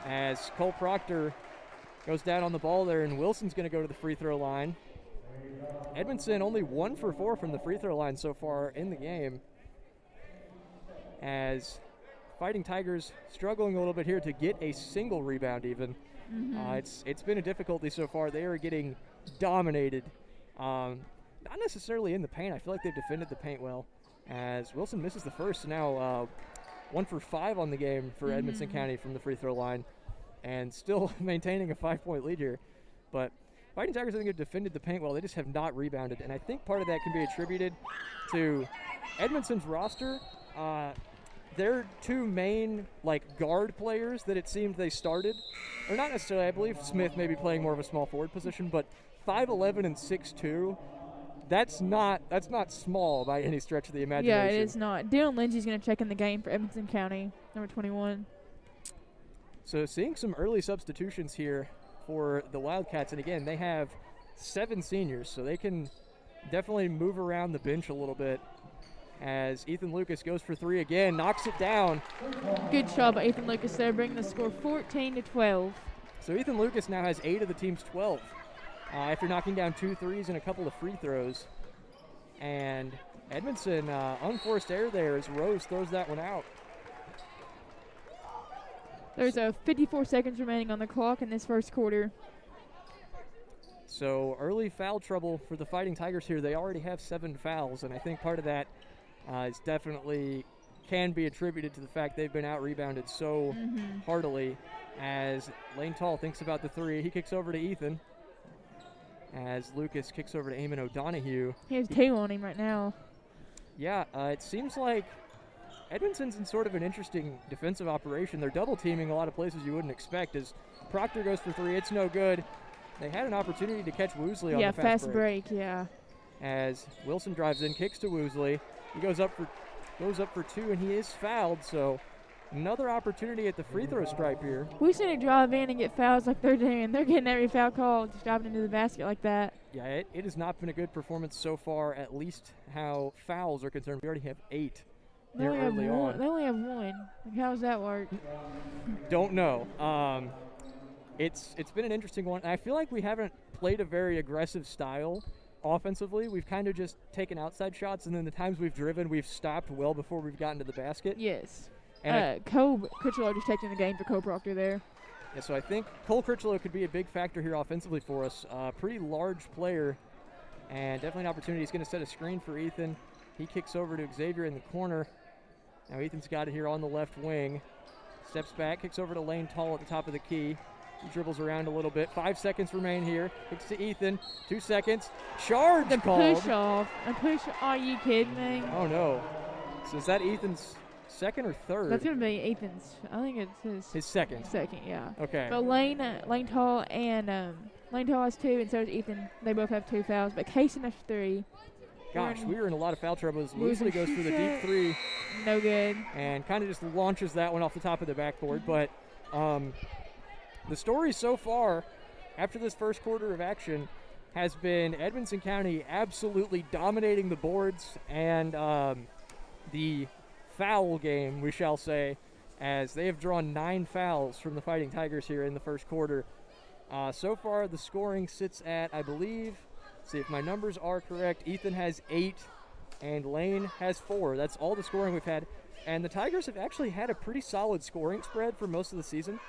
As Cole Proctor Goes down on the ball there, and Wilson's going to go to the free throw line. Edmonson only 1 for 4 from the free throw line so far in the game, as Fighting Tigers struggling a little bit here to get a single rebound even. It's been a difficulty so far. They are getting dominated. Not necessarily in the paint. I feel like they've defended the paint well, as Wilson misses the first. So now 1 for 5 on the game for Edmonson County from the free throw line, and still maintaining a 5-point lead here. But Fighting Tigers, I think, have defended the paint well. They just have not rebounded, and I think part of that can be attributed to Edmonton's roster. Their two main guard players that it seemed they started, or not necessarily, I believe Smith may be playing more of a small forward position, but 5'11" and 6'2", that's not small by any stretch of the imagination. Yeah, it is not. Dylan Lindsey's going to check in the game for Edmonson County, number 21. So seeing some early substitutions here for the Wildcats, and again, they have 7 seniors, so they can definitely move around the bench a little bit, as Ethan Lucas goes for 3 again, knocks it down. Good job by Ethan Lucas there, bringing the score 14-12. So Ethan Lucas now has 8 of the team's 12 after knocking down 2 threes and a couple of free throws. And Edmonton, unforced error there as Rose throws that one out. There's 54 seconds remaining on the clock in this first quarter. So early foul trouble for the Fighting Tigers here. They already have 7 fouls, and I think part of that is definitely can be attributed to the fact they've been out-rebounded so heartily. As Lane Tall thinks about the 3, he kicks over to Ethan. As Lucas kicks over to Eamon O'Donohue. He has 2 on him right now. Yeah, it seems like Edmonton's in sort of an interesting defensive operation. They're double-teaming a lot of places you wouldn't expect. As Proctor goes for 3, it's no good. They had an opportunity to catch Woosley on the fast break. As Wilson drives in, kicks to Woosley. He goes up for 2, and he is fouled. So another opportunity at the free throw stripe here. We should to drive in and get fouls like they're doing. They're getting every foul call, just driving into the basket like that. Yeah, it has not been a good performance so far, at least how fouls are concerned. We already have 8 here early on. They only have 1. How does that work? Don't know. It's been an interesting one. I feel like we haven't played a very aggressive style offensively. We've kind of just taken outside shots, and then the times we've driven, we've stopped well before we've gotten to the basket. Yes. Cole Critchlow just taking the game for Cole Proctor there. Yeah, so I think Cole Critchlow could be a big factor here offensively for us. Pretty large player, and definitely an opportunity. He's going to set a screen for Ethan. He kicks over to Xavier in the corner. Now Ethan's got it here on the left wing. Steps back, kicks over to Lane Tall at the top of the key. He dribbles around a little bit. 5 seconds remain here. Kicks to Ethan. 2 seconds. Charge called. Push off. A push. Are you kidding me? Oh, no. So is that Ethan's second or third? That's going to be Ethan's. I think it's his second. Second, yeah. Okay. But Lane Tall and Lane Tall has 2, and so does Ethan. They both have 2 fouls. But Kaysen has 3. Gosh, we were in a lot of foul troubles. Woosley goes for the deep 3. No good. And kind of just launches that one off the top of the backboard. But the story so far, after this first quarter of action, has been Edmonson County absolutely dominating the boards and the foul game, we shall say, as they have drawn 9 fouls from the Fighting Tigers here in the first quarter. So far, the scoring sits at, I believe, let's see if my numbers are correct, Ethan has 8 and Lane has 4. That's all the scoring we've had. And the Tigers have actually had a pretty solid scoring spread for most of the season.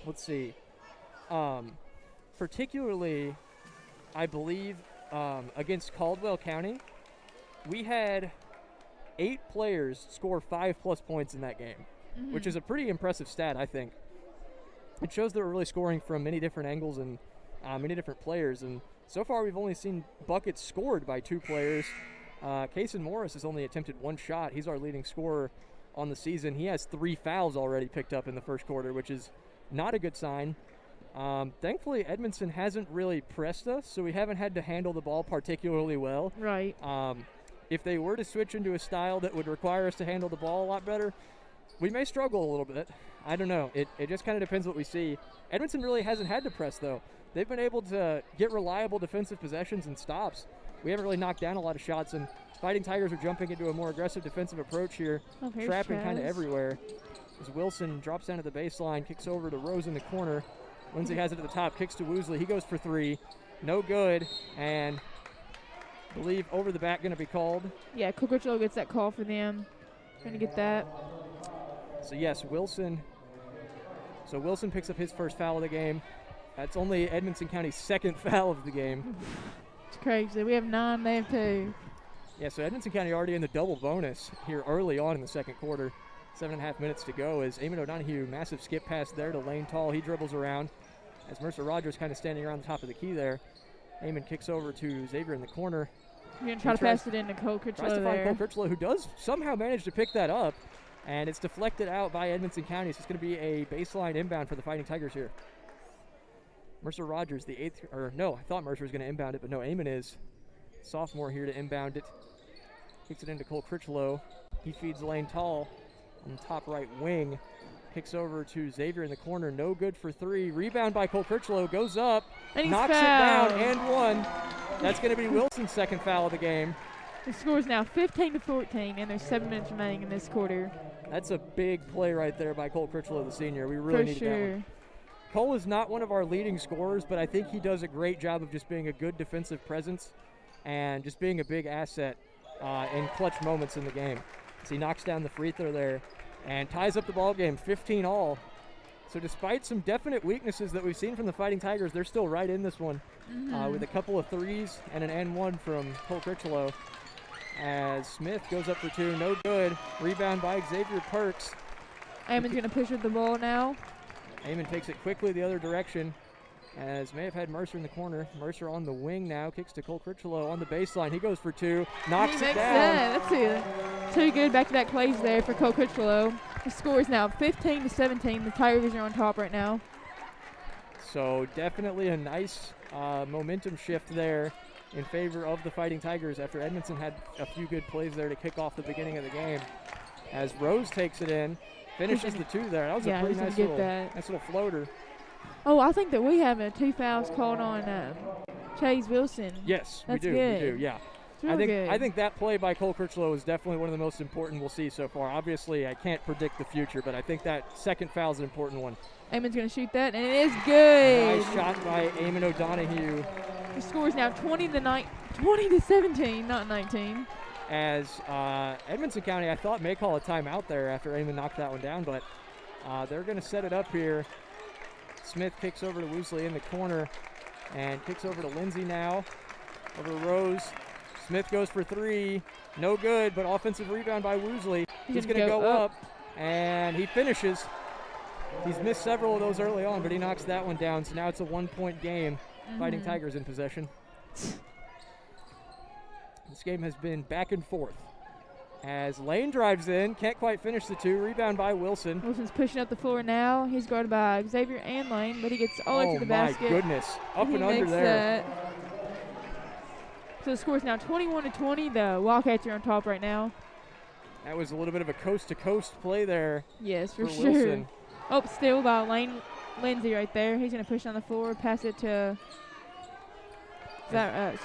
Let's see. Particularly, I believe, against Caldwell County, we had 8 players score 5+ points in that game, which is a pretty impressive stat, I think. It shows that we're really scoring from many different angles and many different players. And so far, we've only seen buckets scored by 2 players. Kaysen Morris has only attempted 1 shot. He's our leading scorer on the season. He has 3 fouls already picked up in the first quarter, which is not a good sign. Thankfully, Edmonton hasn't really pressed us, so we haven't had to handle the ball particularly well. Right. If they were to switch into a style that would require us to handle the ball a lot better, we may struggle a little bit. I don't know. It just kind of depends what we see. Edmonton really hasn't had to press, though. They've been able to get reliable defensive possessions and stops. We haven't really knocked down a lot of shots, and Fighting Tigers are jumping into a more aggressive defensive approach here, trapping kind of everywhere. As Wilson drops down to the baseline, kicks over to Rose in the corner. Lindsay has it at the top, kicks to Woosley. He goes for three. No good, and I believe over the back going to be called. Yeah, Critchlow gets that call for them. Going to get that. So, yes, Wilson. So, Wilson picks up his first foul of the game. That's only Edmonson County's second foul of the game. It's crazy. We have 9, they have 2. Yeah, so Edmonson County already in the double bonus here early on in the second quarter. 7.5 minutes to go as Eamon O'Donohue, massive skip pass there to Lane Tall. He dribbles around as Mercer Rogers kind of standing around the top of the key there. Eamon kicks over to Xavier in the corner. You're going to try to pass it into Cole Critchlow Tries to find Cole Critchlow, who does somehow manage to pick that up, and it's deflected out by Edmonson County, so it's going to be a baseline inbound for the Fighting Tigers here. Mercer Rogers, the eighth, or no, I thought Mercer was going to inbound it, but no, Eamon is. Sophomore here to inbound it. Kicks it into Cole Critchlow. He feeds Lane Tall on the top right wing. Kicks over to Xavier in the corner. No good for three. Rebound by Cole Critchlow. Goes up. And knocks fouled. it down and one. That's going to be Wilson's second foul of the game. The score is now 15-14, and there's 7 minutes remaining in this quarter. That's a big play right there by Cole Critchlow, the senior. We really needed that one. Cole is not one of our leading scorers, but I think he does a great job of just being a good defensive presence and just being a big asset in clutch moments in the game. So he knocks down the free throw there and ties up the ball game, 15-all. So despite some definite weaknesses that we've seen from the Fighting Tigers, they're still right in this one with a couple of threes and an N1 from Cole Critchlow. As Smith goes up for two, no good. Rebound by Xavier Perks. Eamon's going to push with the ball now. Eamon takes it quickly the other direction, as may have had Mercer in the corner. Mercer on the wing now, kicks to Cole Critchlow on the baseline. He goes for two, knocks it down. That's two good back-to-back plays there for Cole Critchlow. The score is now 15-17. The Tigers are on top right now. So definitely a nice momentum shift there in favor of the Fighting Tigers after Edmonson had a few good plays there to kick off the beginning of the game. As Rose takes it in, finishes the two there. That was a pretty nice little floater. Oh, I think that we have 2 fouls called on Chase Wilson. Yes, That's we do. good. We do, yeah. I think that play by Cole Critchlow is definitely one of the most important we'll see so far. Obviously, I can't predict the future, but I think that second foul is an important one. Eamon's going to shoot that, and it is good. Nice shot by Eamon O'Donohue. The score is now 20-17, not 19. As Edmonson County, I thought, may call a timeout there after Eamon knocked that one down, but they're going to set it up here. Smith kicks over to Woosley in the corner and kicks over to Lindsay now. Over to Rose. Smith goes for three. No good, but offensive rebound by Woosley. He's going to go up, and he finishes. He's missed several of those early on, but he knocks that one down. So now it's a 1-point game. Fighting Tigers in possession. This game has been back and forth. As Lane drives in, can't quite finish the two. Rebound by Wilson. Wilson's pushing up the floor now. He's guarded by Xavier and Lane, but he gets all the way to the basket. Oh, my goodness. Up and under there. So the score is now 21-20. The Wildcats are on top right now. That was a little bit of a coast-to-coast play there. Yes, for sure. Wilson. Oh, still by Lindsay right there. He's going to push on the floor, pass it to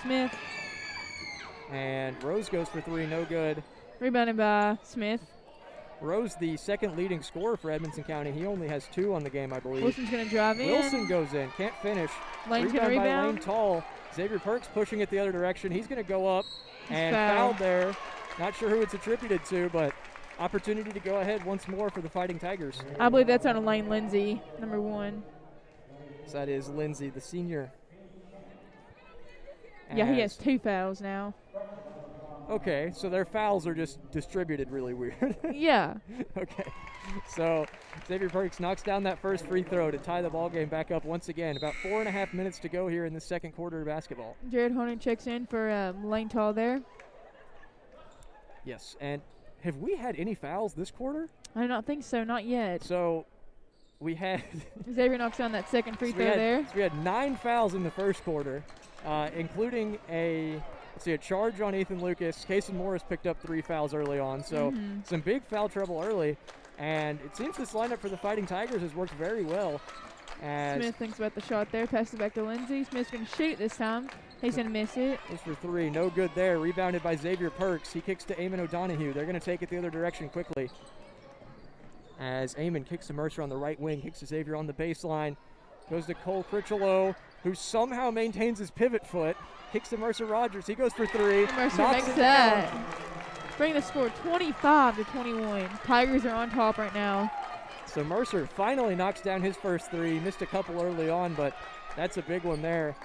Smith. And Rose goes for three, no good. Rebounded by Smith. Rose, the second leading scorer for Edmonson County. He only has 2 on the game, I believe. Wilson's going to drive in. Wilson goes in, can't finish. Lane's going to rebound. By Lane Tall. Xavier Perks pushing it the other direction. He's going to go up and fouled there. Not sure who it's attributed to, but opportunity to go ahead once more for the Fighting Tigers. I believe that's on Lane Lindsay, number 1. So that is Lindsay, the senior. Yeah, he has 2 fouls now. Okay, so their fouls are just distributed really weird. Yeah. Okay, so Xavier Perks knocks down that first free throw to tie the ball game back up once again. About 4.5 minutes to go here in the second quarter of basketball. Jared Horner checks in for Lane Tall there. Yes, and have we had any fouls this quarter? I do not think so, not yet. So we had Xavier knocks down that second free throw there. So we had 9 fouls in the first quarter, including a charge on Ethan Lucas. Kason Morris picked up 3 fouls early on, so some big foul trouble early. And it seems this lineup for the Fighting Tigers has worked very well. As Smith thinks about the shot there, passes it back to Lindsay. Smith's going to shoot it this time. He's going to miss it. Goes for 3, no good there. Rebounded by Xavier Perks. He kicks to Eamon O'Donohue. They're going to take it the other direction quickly. As Eamon kicks to Mercer on the right wing, kicks to Xavier on the baseline. Goes to Cole Critchlow, who somehow maintains his pivot foot. Kicks to Mercer Rogers. He goes for three. Mercer makes that. Bring the score 25-21. Tigers are on top right now. So Mercer finally knocks down his first three. Missed a couple early on, but that's a big one there.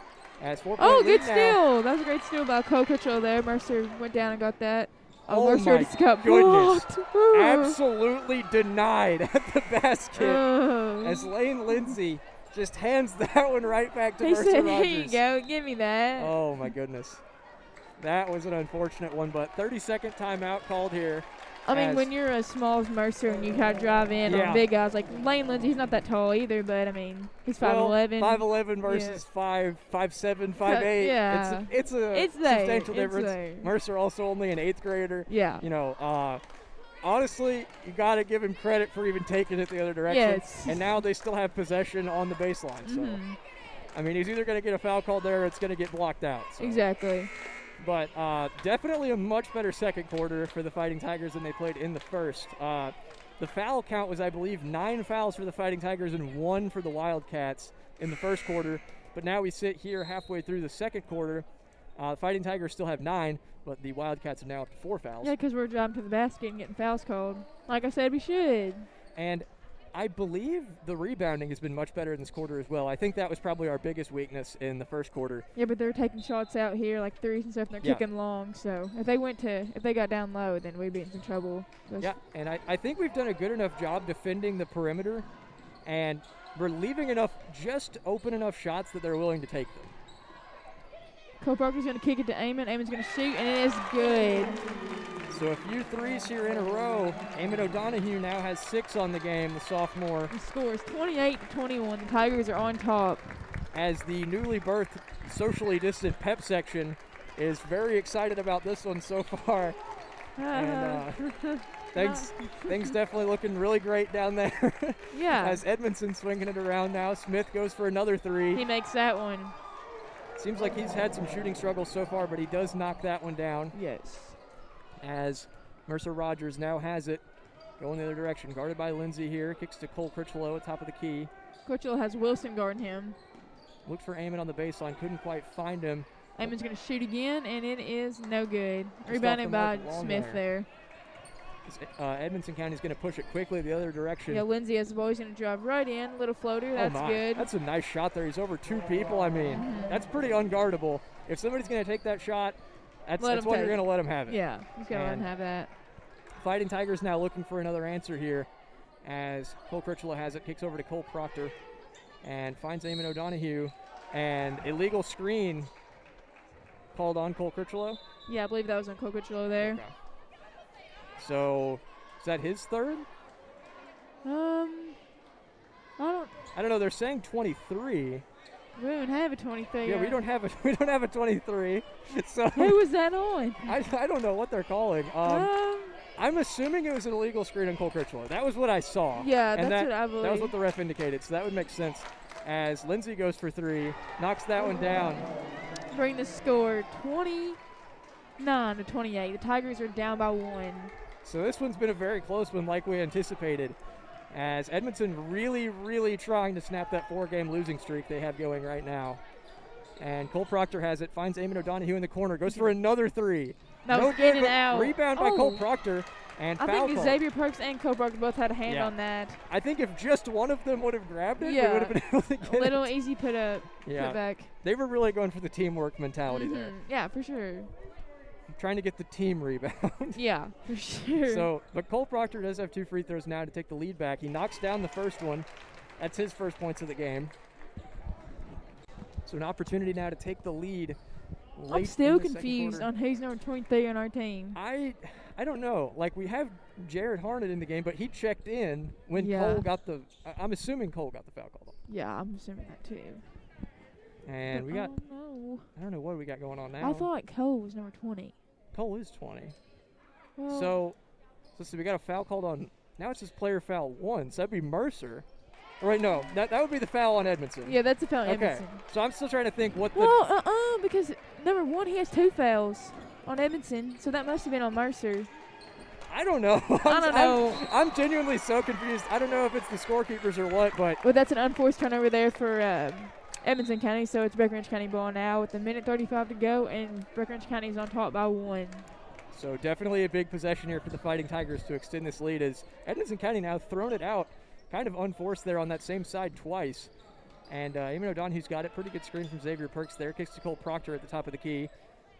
As 4-point good lead now. steal. That was a great steal by Cole Critchlow there. Mercer went down and got that. Mercer my just got goodness. blocked. Absolutely denied at the basket. As Lane Lindsay just hands that one right back to Mercer said, Rogers. Here you go. Give me that. Oh, my goodness. That was an unfortunate one, but 30-second timeout called here. I mean, when you're as small as Mercer and you kind of drive in on big guys, like Lane Lindsay, he's not that tall either, but, I mean, he's 5'11". 5'11 versus 5'7", 5'8". Yeah. It's a substantial difference. Mercer also only an 8th grader. Yeah. You know, honestly, you got to give him credit for even taking it the other direction. Yes. And now they still have possession on the baseline. So, I mean, he's either going to get a foul called there or it's going to get blocked out. So. Exactly. But definitely a much better second quarter for the Fighting Tigers than they played in the first. The foul count was, I believe, 9 fouls for the Fighting Tigers and 1 for the Wildcats in the first quarter. But now we sit here halfway through the second quarter. The Fighting Tigers still have 9, but the Wildcats are now up to 4 fouls. Yeah, because we're driving to the basket and getting fouls called. Like I said, we should. And I believe the rebounding has been much better in this quarter as well. I think that was probably our biggest weakness in the first quarter. Yeah, but they're taking shots out here, like threes and stuff, and they're kicking long. So if they got down low, then we'd be in some trouble. Yeah, and I think we've done a good enough job defending the perimeter, and we're leaving just open enough shots that they're willing to take them. Cole Parker's going to kick it to Eamon. Eamon's going to shoot, and it is good. So a few threes here in a row. Eamon O'Donohue now has 6 on the game, the sophomore. The score is 28-21. The Tigers are on top. As the newly birthed, socially distant pep section is very excited about this one so far. And things definitely looking really great down there. Yeah. As Edmonson swinging it around now. Smith goes for another 3. He makes that one. Seems like he's had some shooting struggles so far, but he does knock that one down. Yes. As Mercer Rogers now has it. Going the other direction. Guarded by Lindsay here. Kicks to Cole Critchlow at top of the key. Critchlow has Wilson guarding him. Looked for Eamon on the baseline. Couldn't quite find him. Eamon's going to shoot again, and it is no good. Rebounded by Smith there. Edmonson County is going to push it quickly the other direction. Yeah, Lindsay has the ball. He's going to drive right in. Little floater. That's good. That's a nice shot there. He's over 2 people. I mean, that's pretty unguardable. If somebody's going to take that shot, that's when you're going to let him have it. Yeah, he's going to let him have that. Fighting Tigers now looking for another answer here as Cole Critchlow has it. Kicks over to Cole Proctor and finds Eamon O'Donohue. And illegal screen called on Cole Critchlow. Yeah, I believe that was on Cole Critchlow there. Okay. So, is that his third? I don't know. They're saying 23. We don't have a 23. Yeah, we don't have a 23. So who was that on? I don't know what they're calling. I'm assuming it was an illegal screen on Cole Critchlow. That was what I saw. Yeah, that's what I believe. That was what the ref indicated, so that would make sense. As Lindsay goes for 3, knocks that one down. Bring the score 29-28. The Tigers are down by 1. So this one's been a very close one like we anticipated, as Edmonton really, really trying to snap that 4-game losing streak they have going right now. And Cole Proctor has it, finds Eamon O'Donohue in the corner, goes for another 3. No, get it out. Rebound by Cole Proctor, and foul call. I think Xavier Perks and Cole Proctor both had a hand on that. I think if just one of them would have grabbed it, we would have been able to get it. A little easy put back. They were really going for the teamwork mentality there. Yeah, for sure. Trying to get the team rebound. Yeah, for sure. But Cole Proctor does have 2 free throws now to take the lead back. He knocks down the first one. That's his first points of the game. So an opportunity now to take the lead. I'm still confused on who's number 23 on our team. I don't know. Like, we have Jared Harnett in the game, but he checked in when Cole got the – I'm assuming Cole got the foul call. Yeah, I'm assuming that too. And but I don't know what we got going on now. I thought Cole was number 20. Cole is 20. Well, so we got a foul called on – now it's just player foul 1, so that'd be Mercer. Right, no, that would be the foul on Edmonson. Yeah, that's a foul on Edmonton. So I'm still trying to think what the... Well, because number 1, he has 2 fouls on Edmonton, so that must have been on Mercer. I don't know. I don't know. I'm genuinely so confused. I don't know if it's the scorekeepers or what, but. Well, that's an unforced turnover there for Edmonson County, so it's Breckenridge County ball now with 1:35 to go, and Breckenridge County is on top by 1. So definitely a big possession here for the Fighting Tigers to extend this lead as Edmonson County now thrown it out, kind of unforced there on that same side twice. And Eamon O'Donoghue's got it. Pretty good screen from Xavier Perks there. Kicks to Cole Proctor at the top of the key.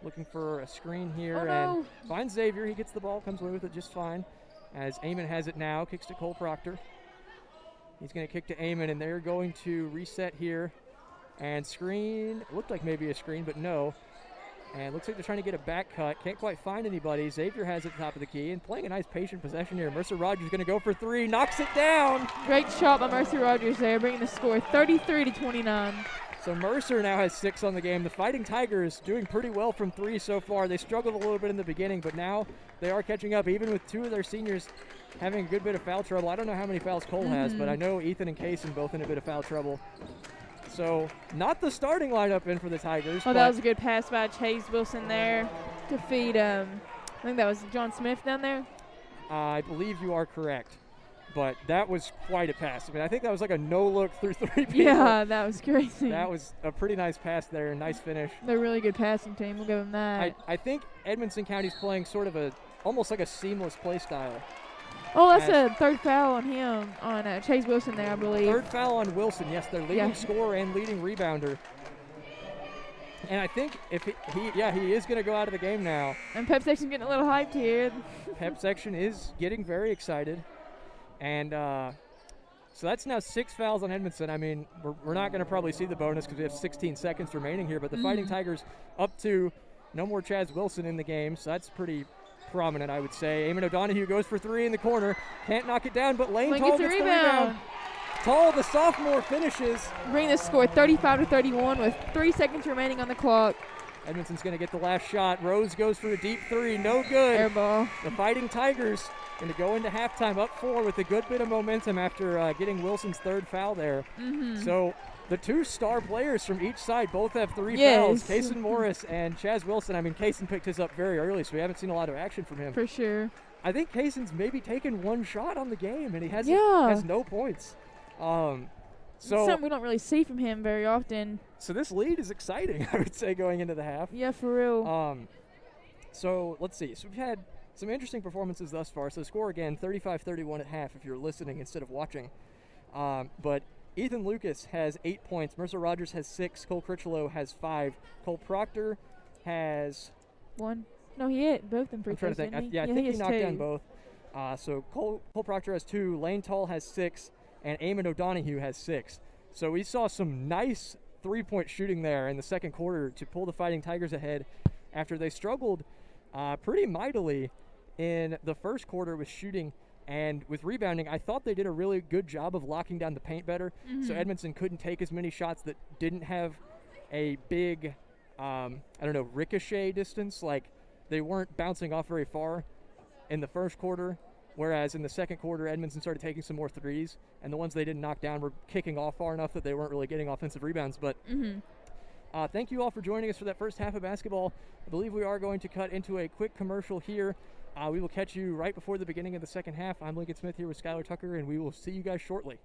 Looking for a screen here and finds Xavier. He gets the ball, comes away with it just fine. As Eamon has it now, kicks to Cole Proctor. He's going to kick to Eamon, and they're going to reset here. And screen, it looked like maybe a screen, but no. And looks like they're trying to get a back cut. Can't quite find anybody. Xavier has it at the top of the key and playing a nice patient possession here. Mercer Rogers going to go for 3, knocks it down. Great shot by Mercer Rogers there, bringing the score 33-29. So Mercer now has 6 on the game. The Fighting Tigers doing pretty well from 3 so far. They struggled a little bit in the beginning, but now they are catching up, even with 2 of their seniors having a good bit of foul trouble. I don't know how many fouls Cole has, but I know Ethan and Kaysen both in a bit of foul trouble. So not the starting lineup in for the Tigers. Oh, that was a good pass by Chase Wilson there to feed, I think that was John Smith down there. I believe you are correct. But that was quite a pass. I mean, I think that was like a no-look through 3 people. Yeah, that was crazy. That was a pretty nice pass there, nice finish. They're a really good passing team. We'll give them that. I think Edmonson County's playing sort of almost like a seamless play style. Oh, that's a third foul on him, on Chase Wilson there, I believe. Third foul on Wilson, yes. Their leading scorer and leading rebounder. And I think if he is going to go out of the game now. And Pep Section's getting a little hyped here. Pep Section is getting very excited. And so that's now 6 fouls on Edmonson. I mean, we're not going to probably see the bonus because we have 16 seconds remaining here. But the Fighting Tigers up to no more Chaz Wilson in the game. So that's pretty prominent, I would say. Eamon O'Donoghue goes for 3 in the corner. Can't knock it down, but Lane Tall gets the rebound. Tall, the sophomore, finishes. Bring the score 35-31 with 3 seconds remaining on the clock. Edmonton's going to get the last shot. Rose goes for a deep 3. No good. Air ball. The Fighting Tigers going to go into halftime up 4 with a good bit of momentum after getting Wilson's 3rd foul there. So the 2 star players from each side both have 3 fouls. Kaysen Morris and Chaz Wilson. I mean, Kaysen picked his up very early, so we haven't seen a lot of action from him. For sure. I think Kaysen's maybe taken 1 shot on the game, and he has no points. So something we don't really see from him very often. So this lead is exciting, I would say, going into the half. Yeah, for real. So let's see. So we've had some interesting performances thus far. So score again, 35-31 at half if you're listening instead of watching. But Ethan Lucas has 8 points. Mercer Rogers has 6. Cole Critchlow has 5. Cole Proctor has 1. No, he hit both them free throws, didn't he? I think he knocked down both. So Cole Proctor has 2. Lane Tall has 6. And Eamon O'Donoghue has 6. So we saw some nice 3-point shooting there in the second quarter to pull the Fighting Tigers ahead after they struggled pretty mightily in the first quarter with shooting and with rebounding. I thought they did a really good job of locking down the paint better, so Edmonton couldn't take as many shots that didn't have a big, ricochet distance. Like, they weren't bouncing off very far in the first quarter, whereas in the second quarter, Edmonton started taking some more threes, and the ones they didn't knock down were kicking off far enough that they weren't really getting offensive rebounds. But thank you all for joining us for that first half of basketball. I believe we are going to cut into a quick commercial here. We will catch you right before the beginning of the second half. I'm Lincoln Smith here with Skylar Tucker, and we will see you guys shortly.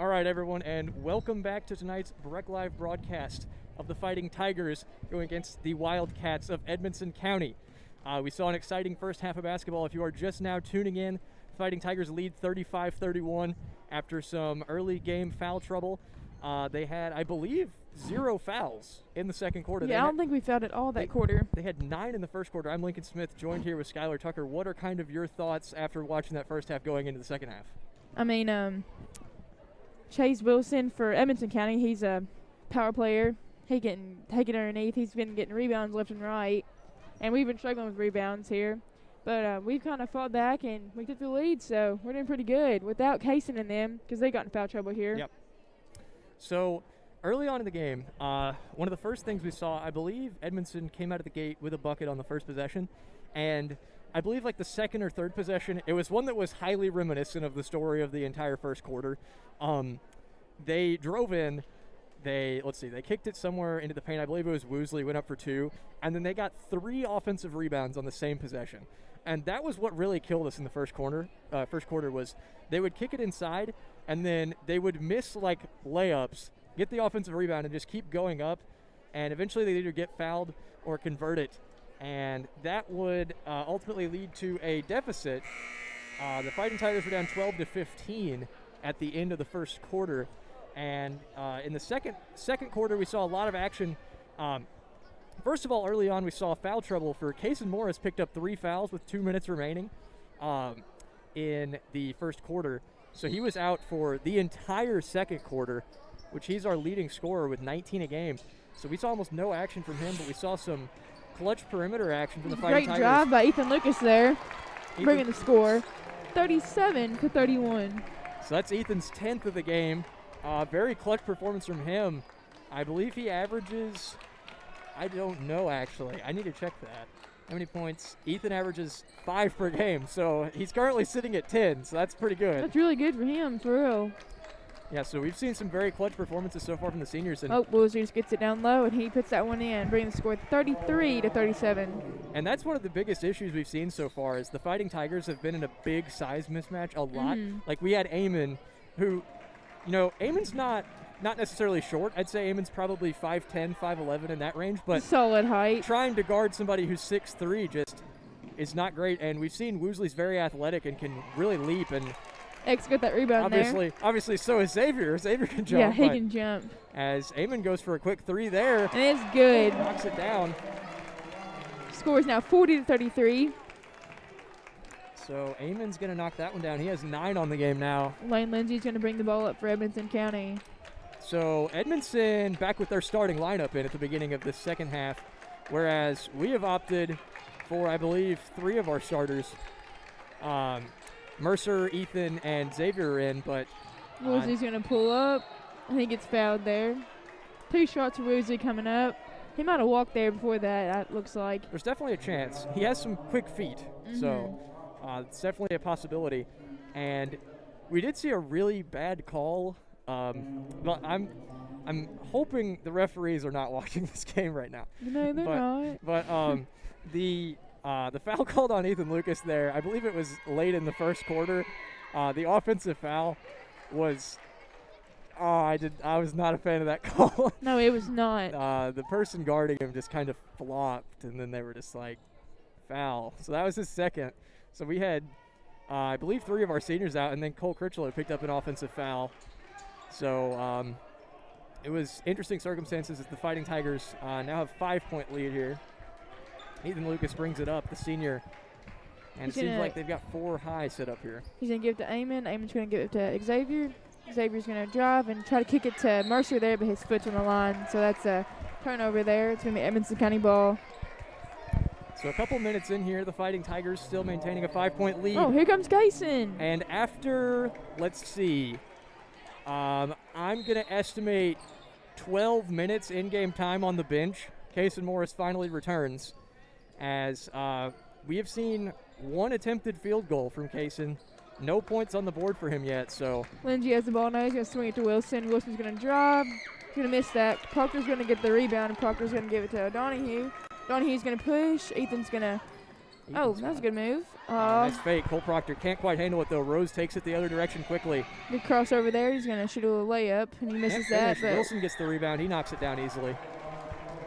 All right, everyone, and welcome back to tonight's Breck Live broadcast of the Fighting Tigers going against the Wildcats of Edmonson County. We saw an exciting first half of basketball. If you are just now tuning in, Fighting Tigers lead 35-31 after some early game foul trouble. They had, I believe, 0 fouls in the second quarter. Yeah, I don't think we fouled at all that quarter. They had 9 in the first quarter. I'm Lincoln Smith, joined here with Skylar Tucker. What are kind of your thoughts after watching that first half going into the second half? I mean, Chase Wilson for Edmonson County, he's a power player. He getting taken underneath. He's been getting rebounds left and right. And we've been struggling with rebounds here. But we've kind of fought back, and we took the lead, so we're doing pretty good without Kaysen and them because they got in foul trouble here. Yep. So early on in the game, one of the first things we saw, I believe Edmonton came out of the gate with a bucket on the first possession. And I believe like the second or third possession, it was one that was highly reminiscent of the story of the entire first quarter. They drove in. They kicked it somewhere into the paint. I believe it was Woosley, went up for 2. And then they got 3 offensive rebounds on the same possession. And that was what really killed us in the first quarter was they would kick it inside, and then they would miss, like, layups, get the offensive rebound, and just keep going up. And eventually they'd either get fouled or convert it. And that would ultimately lead to a deficit. The Fighting Tigers were down 12-15 at the end of the first quarter. And in the second quarter, we saw a lot of action. First of all, early on, we saw foul trouble for Kaysen Morris. Picked up 3 fouls with 2 minutes remaining in the first quarter. So he was out for the entire second quarter, which he's our leading scorer with 19 a game. So we saw almost no action from him, but we saw some clutch perimeter action from the Fighting Tigers. Great drive by Ethan Lucas there, bringing the score 37-31. So that's Ethan's 10th of the game. Very clutch performance from him. I believe he averages, I don't know actually. I need to check that. How many points? Ethan averages 5 per game, so he's currently sitting at 10, so that's pretty good. That's really good for him, for real. Yeah, so we've seen some very clutch performances so far from the seniors. And Woolsey just gets it down low, and he puts that one in, bringing the score 33-37. And that's one of the biggest issues we've seen so far is the Fighting Tigers have been in a big size mismatch a lot. Like we had Eamon, who, you know, Eamon's not necessarily short. I'd say Eamon's probably 5'10", 5'11", in that range. But solid height. Trying to guard somebody who's 6'3" just is not great. And we've seen Woosley's very athletic and can really leap. And X got that rebound obviously, so is Xavier. Xavier can jump. Yeah, he can jump. As Eamon goes for a quick 3 there. And it's good. Knocks it down. Score is now 40-33. So Eamon's going to knock that one down. He has 9 on the game now. Lane Lindsay's going to bring the ball up for Edmonson County. So Edmonton back with their starting lineup in at the beginning of the second half, whereas we have opted for, I believe, 3 of our starters. Mercer, Ethan, and Xavier are in, but Woolsey's going to pull up, and he gets fouled there. 2 shots for Woolsey coming up. He might have walked there before that, it looks like. There's definitely a chance. He has some quick feet, so it's definitely a possibility. And we did see a really bad call. But I'm hoping the referees are not watching this game right now. No, they're not. But the foul called on Ethan Lucas there, I believe it was late in the first quarter. The offensive foul was I was not a fan of that call. No, it was not. The person guarding him just kind of flopped, and then they were just like, foul. So that was his second. So we had, I believe, 3 of our seniors out, and then Cole Critchlow picked up an offensive foul. So it was interesting circumstances as the Fighting Tigers now have 5-point lead here. Ethan Lucas brings it up, the senior. And it seems like they've got 4 high set up here. He's going to give it to Eamon. Eamon's going to give it to Xavier. Xavier's going to drive and try to kick it to Mercer there, but his foot's on the line. So that's a turnover there. It's going to be Edmonson County ball. So a couple minutes in here, the Fighting Tigers still maintaining a 5-point lead. Oh, here comes Kaysen. And after, let's see, I'm going to estimate 12 minutes in-game time on the bench. Kaysen Morris finally returns as we have seen 1 attempted field goal from Kaysen. No points on the board for him yet, so. Lindsay has the ball now. He's going to swing it to Wilson. Wilson's going to drive. He's going to miss that. Proctor's going to get the rebound, and Proctor's going to give it to Donahue. Donahue's going to push. Ethan's going to Oh, that was a good move. Nice fake. Cole Proctor can't quite handle it, though. Rose takes it the other direction quickly. Good crossover there. He's going to shoot a layup, and he misses that. But Wilson gets the rebound. He knocks it down easily.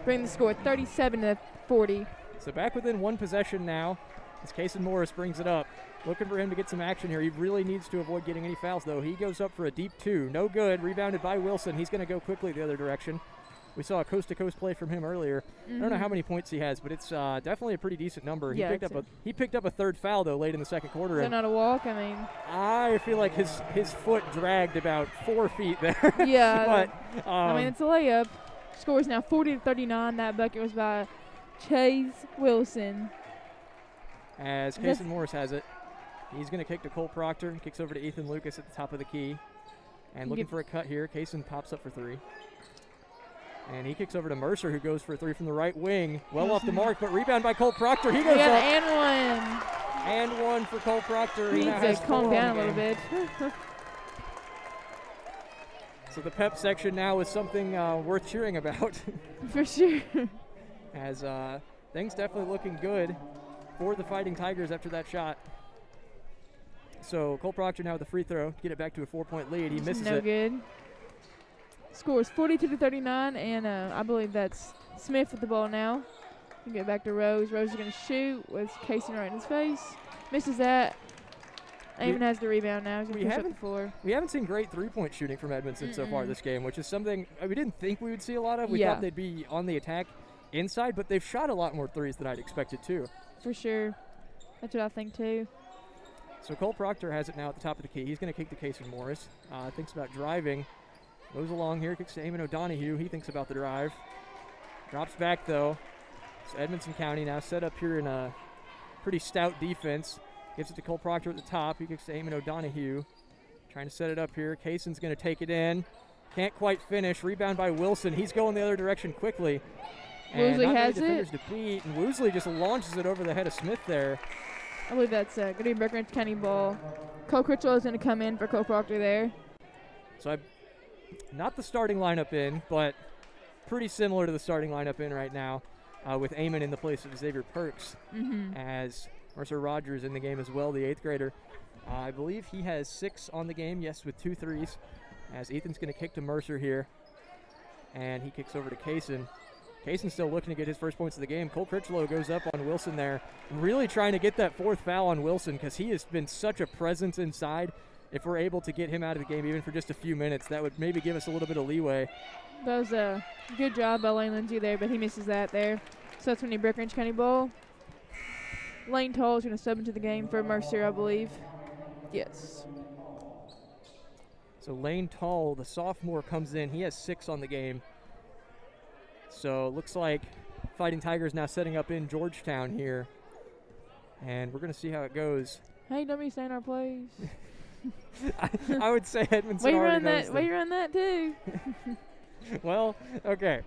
Bring the score 37-40. So back within one possession now as Kaysen Morris brings it up. Looking for him to get some action here. He really needs to avoid getting any fouls, though. He goes up for a deep two. No good. Rebounded by Wilson. He's going to go quickly the other direction. We saw a coast-to-coast play from him earlier. I don't know how many points he has, but it's definitely a pretty decent number. Yeah, he picked up a third foul, though, late in the second quarter. Is that not a walk? I mean, I feel like his foot dragged about 4 feet there. Yeah. But I mean, it's a layup. Score is now 40-39. That bucket was by Chase Wilson. As Kaysen Morris has it. He's going to kick to Cole Proctor. Kicks over to Ethan Lucas at the top of the key. And looking for a cut here. Kaysen pops up for three. And he kicks over to Mercer, who goes for a three from the right wing. Well off the mark, but rebound by Cole Proctor. He goes up. And one. And one for Cole Proctor. He needs to calm down a little bit. So the pep section now is something worth cheering about. For sure. As things definitely looking good for the Fighting Tigers after that shot. So Cole Proctor now with the free throw to get it back to a 4-point lead. He misses it. No good. Score is 42-39, and I believe that's Smith with the ball now. We get back to Rose. Rose is going to shoot with Kaysen right in his face. Misses that. Eamon has the rebound now. He's going to push up the floor. We haven't seen great three-point shooting from Edmonson so far this game, which is something we didn't think we would see a lot of. We thought they'd be on the attack inside, but they've shot a lot more threes than I'd expected too. For sure. That's what I think too. So Cole Proctor has it now at the top of the key. He's going to kick to Kaysen Morris. Thinks about driving. Goes along here, kicks to Eamon O'Donohue. He thinks about the drive. Drops back, though. So Edmonson County now set up here in a pretty stout defense. Gives it to Cole Proctor at the top. He kicks to Eamon O'Donohue. Trying to set it up here. Kaysen's going to take it in. Can't quite finish. Rebound by Wilson. He's going the other direction quickly. Woosley has it. To beat, and Woosley just launches it over the head of Smith there. I believe that's going to be Breckenridge County ball. Cole Critchlow is going to come in for Cole Proctor there. So not the starting lineup in, but pretty similar to the starting lineup in right now with Eamon in the place of Xavier Perks as Mercer Rogers in the game as well, the 8th grader. I believe he has 6 on the game, yes, with 2 threes, as Ethan's going to kick to Mercer here, and he kicks over to Kaysen. Kaysen's still looking to get his first points of the game. Cole Critchlow goes up on Wilson there, really trying to get that 4th foul on Wilson because he has been such a presence inside. If we're able to get him out of the game even for just a few minutes, that would maybe give us a little bit of leeway. That was a good job by Lane Lindsay there, but he misses that there. So that's when you Breckenridge County ball. Lane Toll is going to sub into the game for Mercer, I believe. Yes. So Lane Toll, the sophomore, comes in. He has 6 on the game. So it looks like Fighting Tigers now setting up in Georgetown here. And we're going to see how it goes. Hey, don't be saying our plays. I would say Edmonson already knows them. Way you run that too. Well, okay.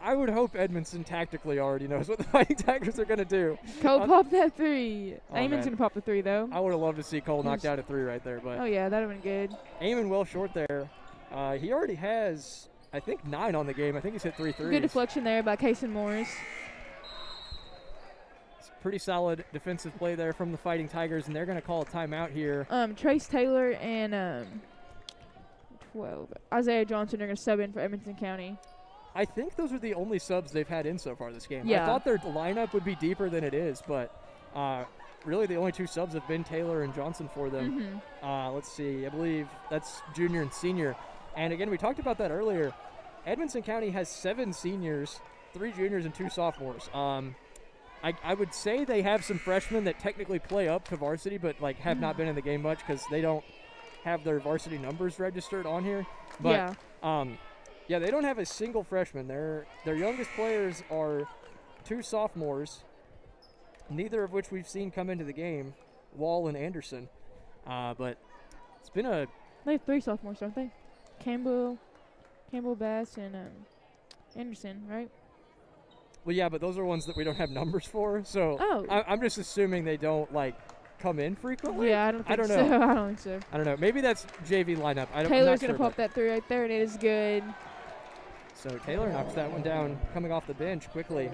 I would hope Edmonson tactically already knows what the Fighting Tigers are going to do. Cole popped that 3. Eamon's going to pop the 3, though. I would have loved to see Cole knocked out a 3 right there. But oh, yeah, that would have been good. Eamon well short there. He already has, I think, 9 on the game. I think he's hit 3 threes. Good deflection there by Kaysen Morris. Pretty solid defensive play there from the Fighting Tigers, and they're going to call a timeout here. Trace Taylor and 12. Isaiah Johnson are going to sub in for Edmonson County. I think those are the only subs they've had in so far this game. Yeah. I thought their lineup would be deeper than it is, but really the only 2 subs have been Taylor and Johnson for them. Let's see. I believe that's junior and senior. And again, we talked about that earlier. Edmonson County has 7 seniors, 3 juniors, and 2 sophomores. I would say they have some freshmen that technically play up to varsity, but have not been in the game much because they don't have their varsity numbers registered on here. But yeah, they don't have a single freshman. Their youngest players are 2 sophomores, neither of which we've seen come into the game, Wall and Anderson. But it's been a... They have 3 sophomores, don't they? Campbell, Bass, and Anderson, right? Well, yeah, but those are ones that we don't have numbers for. So I'm just assuming they don't, come in frequently. Yeah, I don't think so. I don't think so. I don't know. Maybe that's JV lineup. Taylor's going to pop that 3 right there, and it is good. So Taylor knocks that one down coming off the bench quickly.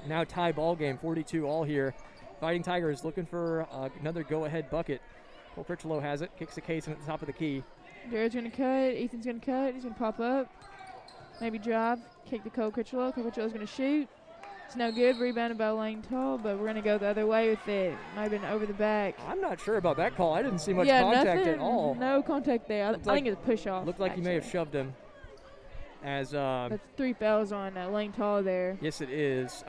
Now tie ball game, 42 all here. Fighting Tigers looking for another go-ahead bucket. Cole Critchlow has it, kicks the case in at the top of the key. Jared's going to cut. Ethan's going to cut. He's going to pop up. Maybe drive. Kick to Cole Critchlow. Cole Critchlow's going to shoot. It's no good. Rebounded by Lane Tall, but we're going to go the other way with it. Might have been over the back. I'm not sure about that call. I didn't see much contact at all. No contact there. I think it's a push-off. Looked like he may have shoved him. That's 3 fouls on Lane Tall there. Yes, it is.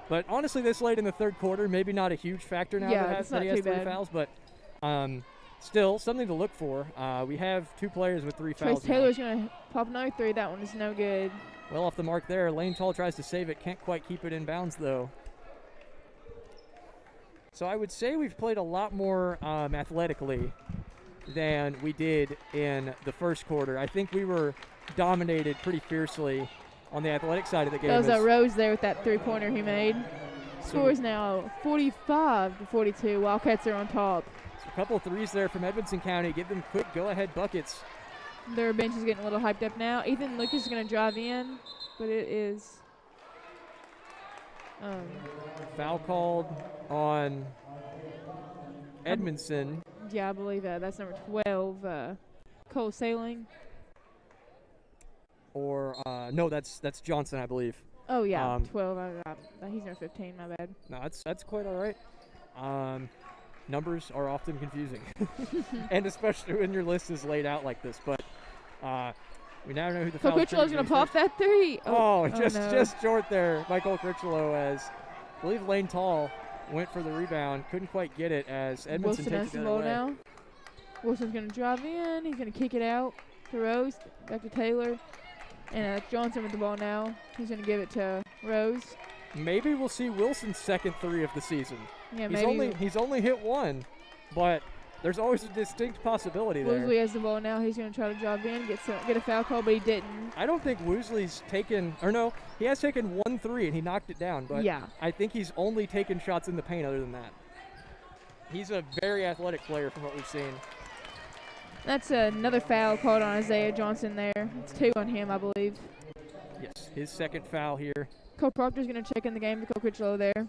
But honestly, this late in the third quarter, maybe not a huge factor now that he has 3 fouls, but still something to look for. We have 2 players with 3 fouls. Trace Taylor's going to pop another 3. That one is no good. Well off the mark there. Lane Tall tries to save it. Can't quite keep it in bounds, though. So I would say we've played a lot more athletically than we did in the first quarter. I think we were dominated pretty fiercely on the athletic side of the game. That was Rose there with that 3-pointer he made. Score is now 45-42. Wildcats are on top. So a couple of threes there from Edmonson County. Give them quick go-ahead buckets. Their bench is getting a little hyped up now. Ethan Lucas is going to drive in, but it is foul called on Edmonson. Yeah, I believe that's number 12, Cole Sailing. Or no, that's Johnson, I believe. Oh yeah, 12. He's number 15. My bad. No, that's quite all right. Numbers are often confusing, and especially when your list is laid out like this. But we now know who the foul. Cole Critchlow's gonna pop that 3. Just short there by Cole Critchlow, as I believe Lane Tall went for the rebound, couldn't quite get it as Edmonson takes it the other way. Now. Wilson's gonna drive in. He's gonna kick it out to Rose, back to Taylor. And Johnson with the ball now. He's going to give it to Rose. Maybe we'll see Wilson's second 3 of the season. Yeah, he's only hit 1, but there's always a distinct possibility there. Woosley has the ball now. He's going to try to drive in, get a foul call, but he didn't. I don't think Woosley's taken, or no, he has taken 1 3 and he knocked it down. But yeah. I think he's only taken shots in the paint other than that. He's a very athletic player from what we've seen. That's another foul called on Isaiah Johnson there. It's 2 on him, I believe. Yes, his second foul here. Cole Proctor's going to check in the game to Cole Critchlow there.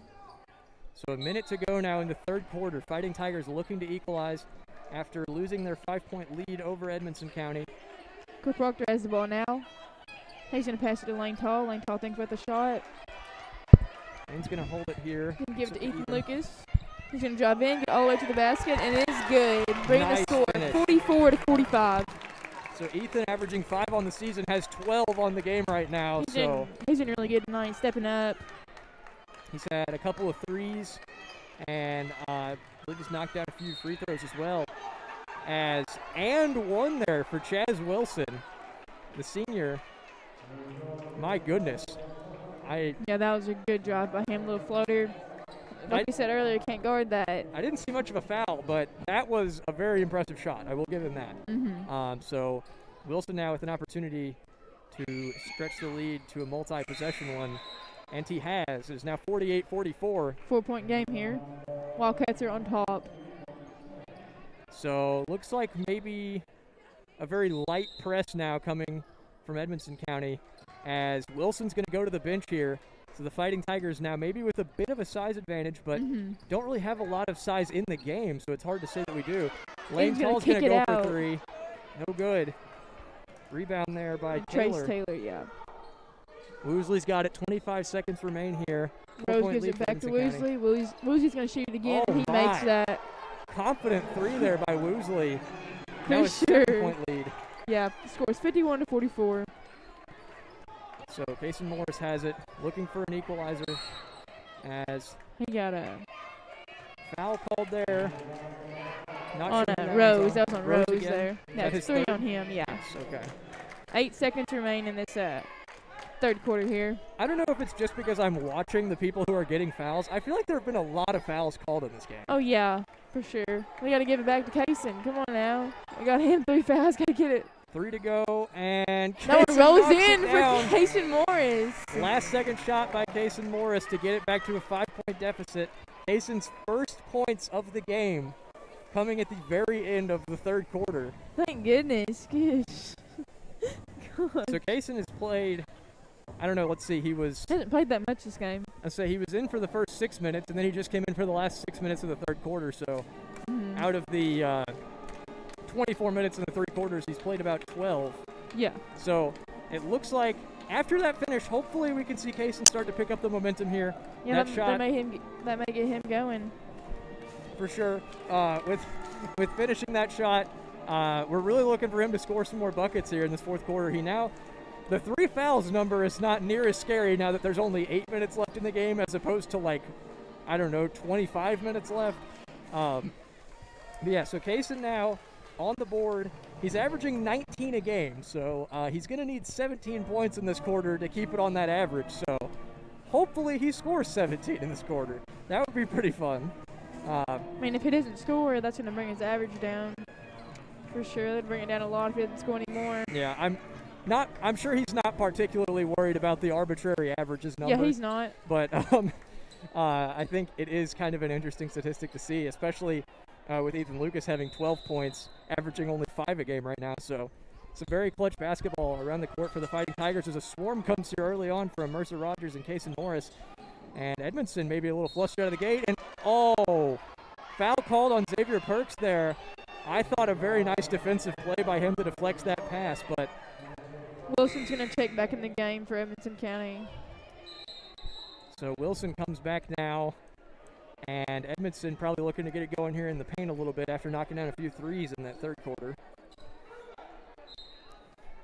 So a minute to go now in the third quarter. Fighting Tigers looking to equalize after losing their 5-point lead over Edmonson County. Cole Proctor has the ball now. He's going to pass it to Lane Tall. Lane Tall thinks about the shot. Lane's going to hold it here. He's going to give it to Ethan Lucas. He's going to drive in, get all the way to the basket, and it is good. Bringing the score 44-45. So Ethan, averaging 5 on the season, has 12 on the game right now. He's been really good tonight, stepping up. He's had a couple of threes, and I believe he's knocked down a few free throws as well. And one there for Chaz Wilson, the senior. My goodness. Yeah, that was a good drive by him, little floater. Like you said earlier, can't guard that. I didn't see much of a foul, but that was a very impressive shot. I will give him that. Mm-hmm. So Wilson now with an opportunity to stretch the lead to a multi-possession one, and he has. It's now 48-44. 4-point game here. Wildcats are on top. So looks like maybe a very light press now coming from Edmonson County, as Wilson's going to go to the bench here. So the Fighting Tigers now maybe with a bit of a size advantage, but don't really have a lot of size in the game, so it's hard to say that we do. Lane Tall's going to go for 3. No good. Rebound there by Taylor. Trace Taylor, yeah. Woosley's got it. 25 seconds remain here. Rose gives it back to Woosley. Woosley's going to shoot it again. He makes that. Confident 3 there by Woosley. For now a sure. 7-point lead. Yeah, the score is 51-44. So Kason Morris has it, looking for an equalizer, as he got a foul called there. Not on sure Rose. That was on Rose again. there. Yeah, it's 3 on him. Yeah. Yes, okay. 8 seconds remain in this third quarter here. I don't know if it's just because I'm watching the people who are getting fouls. I feel like there have been a lot of fouls called in this game. Oh yeah, for sure. We got to give it back to Kason. Come on now. We got him 3 fouls. Got to get it. 3 to go, and that one rolls in for down. Kason Morris. Last second shot by Kason Morris to get it back to a 5-point deficit. Kason's first points of the game coming at the very end of the third quarter. Thank goodness. Gosh. So Kason has played I don't know. Let's see. He hasn't played that much this game. I say he was in for the first 6 minutes, and then he just came in for the last 6 minutes of the third quarter. So out of the 24 minutes in the three quarters, he's played about 12. Yeah. So it looks like after that finish, hopefully we can see Kaysen start to pick up the momentum here. Yeah, that may get him going. For sure. With finishing that shot, we're really looking for him to score some more buckets here in this fourth quarter. The 3 fouls number is not near as scary now that there's only 8 minutes left in the game as opposed to 25 minutes left. So Kaysen now on the board. He's averaging 19 a game, so he's going to need 17 points in this quarter to keep it on that average. So hopefully he scores 17 in this quarter. That would be pretty fun. If he doesn't score, that's going to bring his average down. For sure, that'd bring it down a lot if he doesn't score anymore. Yeah, I'm sure he's not particularly worried about the arbitrary averages number. Yeah, he's not. But I think it is kind of an interesting statistic to see, especially with Ethan Lucas having 12 points, averaging only 5 a game right now. So some very clutch basketball around the court for the Fighting Tigers as a swarm comes here early on from Mercer Rogers and Kaysen Morris. And Edmonson maybe a little flushed out of the gate. And, foul called on Xavier Perks there. I thought a very nice defensive play by him to deflect that pass, but Wilson's going to check back in the game for Edmonson County. So Wilson comes back now, and Edmonson probably looking to get it going here in the paint a little bit after knocking down a few threes in that third quarter.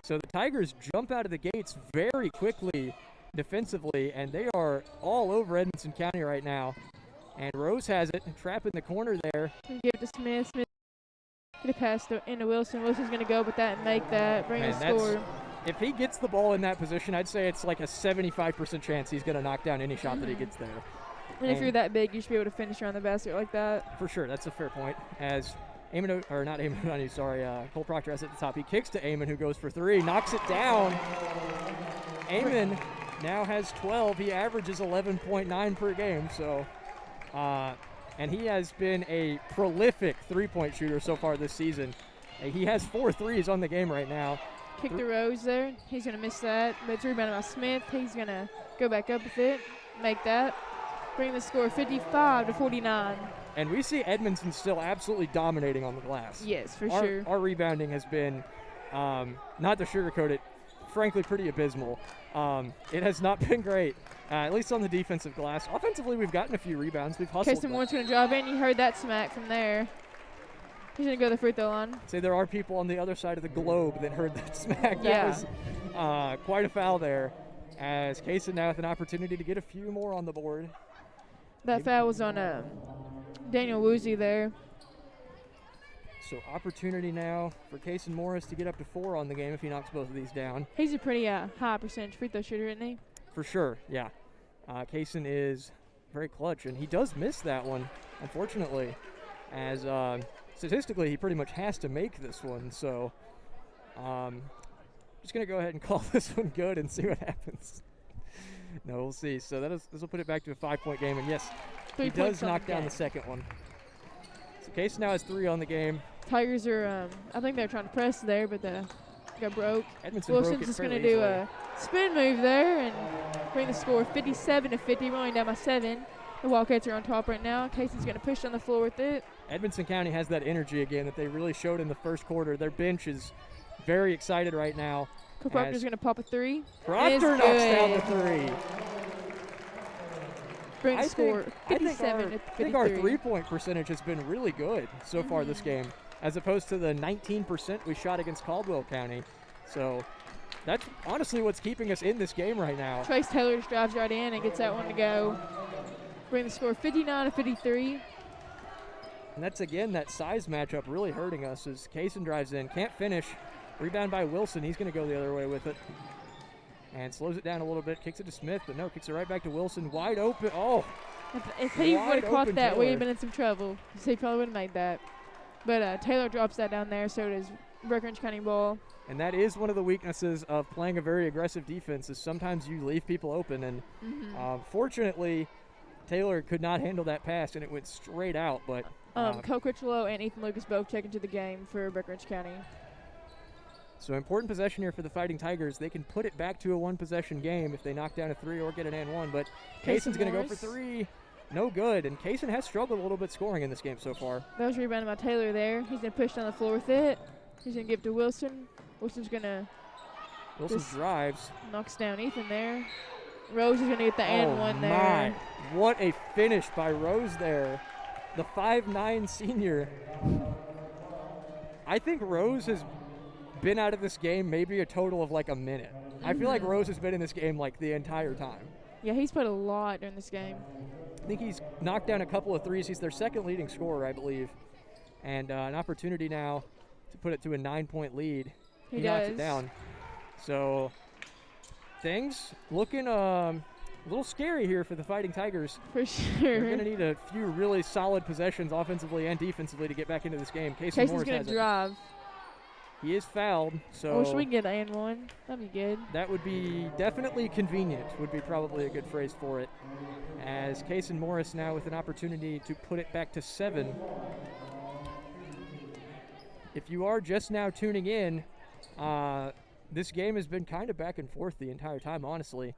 So the Tigers jump out of the gates very quickly defensively, and they are all over Edmonson County right now. And Rose has it, trap in the corner there. Give it to Smith. Smith get a pass into Wilson. Wilson's going to go with that and make that, bring a score. If he gets the ball in that position, I'd say it's like a 75% chance he's going to knock down any shot that he gets there. And if you're that big, you should be able to finish around the basket like that. For sure, that's a fair point. As Cole Proctor has it at the top. He kicks to Eamon, who goes for 3, knocks it down. Eamon now has 12. He averages 11.9 per game. So, and he has been a prolific three-point shooter so far this season. He has 4 threes on the game right now. Kick to Rose there. He's going to miss that. But it's rebounded by Smith. He's going to go back up with it, make that. Bring the score 55-49. And we see Edmonton still absolutely dominating on the glass. Yes, for sure. Our rebounding has been, not to sugarcoat it, frankly pretty abysmal. It has not been great, at least on the defensive glass. Offensively, we've gotten a few rebounds. We've hustled. Kaysen Moore's going to drive in. You heard that smack from there. He's going to go to the free throw line. Say there are people on the other side of the globe that heard that smack. That was quite a foul there, as Kaysen now with an opportunity to get a few more on the board. That foul was on Daniel Woozy there. So opportunity now for Kaysen Morris to get up to 4 on the game if he knocks both of these down. He's a pretty high percentage free throw shooter, isn't he? For sure, yeah. Kaysen is very clutch, and he does miss that one, unfortunately, as statistically he pretty much has to make this one. So just going to go ahead and call this one good and see what happens. No, we'll see. So this will put it back to a 5-point game, and yes, he does knock down the second one. So Kaysen now has 3 on the game. Tigers are, I think they're trying to press there, but got broke. Edmonton Wilson's just going to do a spin move there and bring the score 57-50, rolling down by 7. The Wildcats are on top right now. Kaysen's going to push on the floor with it. Edmonson County has that energy again that they really showed in the first quarter. Their bench is very excited right now. Proctor's going to pop a 3. Proctor knocks down the 3. Bring the score 57-53. I think our three-point percentage has been really good so far this game, as opposed to the 19% we shot against Caldwell County. So that's honestly what's keeping us in this game right now. Trace Taylor just drives right in and gets that one to go. Bring the score 59-53. And that's, again, that size matchup really hurting us as Kaysen drives in. Can't finish. Rebound by Wilson. He's going to go the other way with it. And slows it down a little bit. Kicks it to Smith, but no, kicks it right back to Wilson. Wide open. Oh. If he would have caught that, we'd have been in some trouble. So he probably would have made that. But Taylor drops that down there, so does Breckinridge County ball. And that is one of the weaknesses of playing a very aggressive defense, is sometimes you leave people open. And fortunately, Taylor could not handle that pass, and it went straight out. But Cole Critchlow and Ethan Lucas both check into the game for Breckinridge County. So important possession here for the Fighting Tigers. They can put it back to a one-possession game if they knock down a 3 or get an and 1, but Kaysen's going to go for 3. No good, and Kaysen has struggled a little bit scoring in this game so far. That was rebounded by Taylor there. He's going to push down the floor with it. He's going to give it to Wilson. Wilson's going to drives. Knocks down Ethan there. Rose is going to get the and 1 there. My. What a finish by Rose there. The 5'9" senior. I think Rose has been out of this game maybe a total of like a minute. I feel like Rose has been in this game like the entire time. Yeah, he's played a lot during this game. I think he's knocked down a couple of threes. He's their second leading scorer, I believe. And an opportunity now to put it to a 9-point lead. He knocks it down. So things looking a little scary here for the Fighting Tigers. For sure. They're going to need a few really solid possessions offensively and defensively to get back into this game. Kaysen's going to drive. He is fouled, so... I wish we could get an and 1. That'd be good. That would be definitely convenient, would be probably a good phrase for it. As Kaysen Morris now with an opportunity to put it back to 7. If you are just now tuning in, this game has been kind of back and forth the entire time, honestly.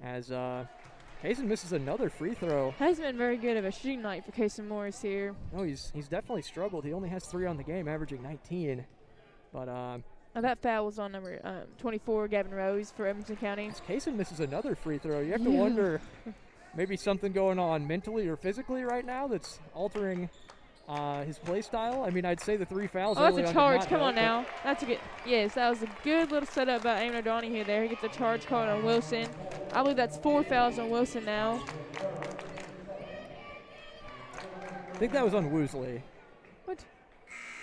As Kaysen misses another free throw. Hasn't been very good of a shooting night for Kaysen Morris here. No, he's definitely struggled. He only has 3 on the game, averaging 19. But that foul was on number 24, Gavin Rose for Edmonson County. Kaysen misses another free throw. You have to wonder maybe something going on mentally or physically right now that's altering his play style. I mean, I'd say the 3 fouls. Oh, that's a charge. Come on now. That's a good. Yes, that was a good little setup by Eamon O'Donoghue there. He gets a charge called on Wilson. I believe that's 4 fouls on Wilson now. I think that was on Woosley. What?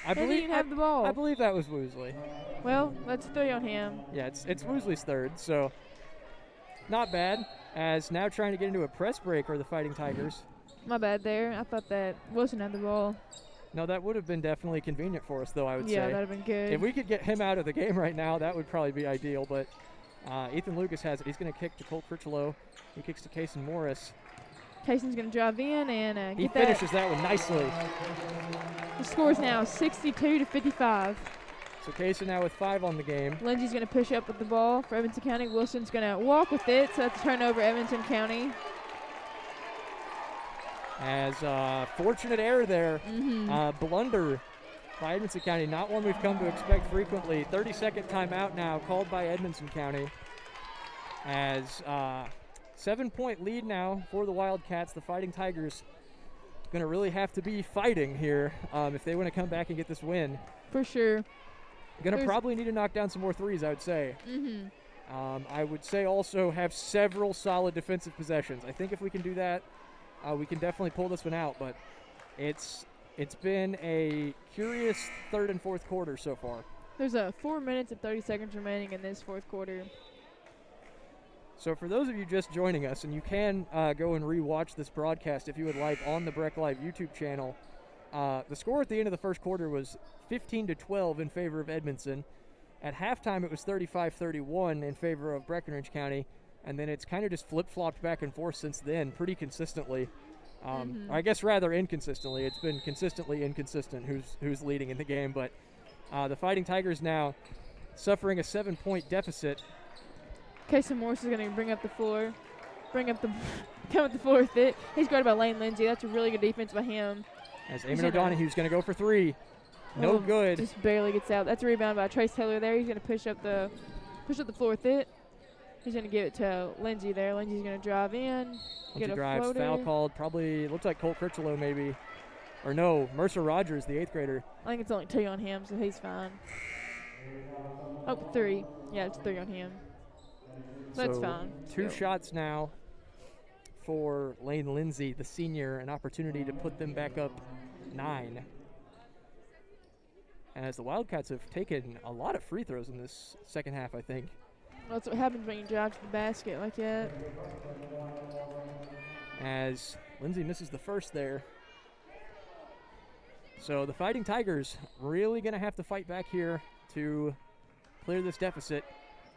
I believe didn't have the ball. I believe that was Woosley. Well, that's 3 on him. Yeah, it's Woosley's 3rd, so not bad. As now trying to get into a press break are the Fighting Tigers. My bad there. I thought that Wilson had the ball. No, that would have been definitely convenient for us, though, I would say. Yeah, that would have been good. If we could get him out of the game right now, that would probably be ideal. But Ethan Lucas has it. He's going to kick to Colt Critchlow. He kicks to Kaysen Morris. Kaysen's going to drive in and he finishes that one nicely. The score's now 62-55. So Kaysen now with 5 on the game. Lindsay's going to push up with the ball for Edmonson County. Wilson's going to walk with it, so that's a turnover, Edmonson County. As fortunate error there, blunder by Edmonson County, not one we've come to expect frequently. 30-second timeout now called by Edmonson County. As 7-point lead now for the Wildcats. The Fighting Tigers going to really have to be fighting here if they want to come back and get this win. For sure. Going to probably need to knock down some more threes, I would say. I would say also have several solid defensive possessions. I think if we can do that, we can definitely pull this one out. But it's been a curious 3rd and 4th quarter so far. There's 4 minutes and 30 seconds remaining in this 4th quarter. So for those of you just joining us, and you can go and re-watch this broadcast if you would like on the Breck Live YouTube channel, the score at the end of the 1st quarter was 15-12 in favor of Edmonson. At halftime, it was 35-31 in favor of Breckinridge County, and then it's kind of just flip-flopped back and forth since then pretty consistently. I guess rather inconsistently. It's been consistently inconsistent who's leading in the game, but the Fighting Tigers now suffering a 7-point deficit. Kaysen Morris is going to bring up the floor. Come up the floor with it. He's guarded by Lane Lindsay. That's a really good defense by him. As Eamon O'Donoghue's going to go for 3. No good. Just barely gets out. That's a rebound by Trace Taylor there. He's going to push up the floor with it. He's going to give it to Lindsay there. Lindsay's going to drive in. Lindsay drives, foul called. Probably looks like Colt Critchlow maybe. Or no, Mercer Rogers, the 8th grader. I think it's only 2 on him, so he's fine. Oh, 3. Yeah, it's 3 on him. That's fine. 2 shots now for Lane Lindsay, the senior, an opportunity to put them back up 9. As the Wildcats have taken a lot of free throws in this second half, I think. Well, that's what happens when you drive to the basket like that. As Lindsay misses the first there. So the Fighting Tigers really going to have to fight back here to clear this deficit.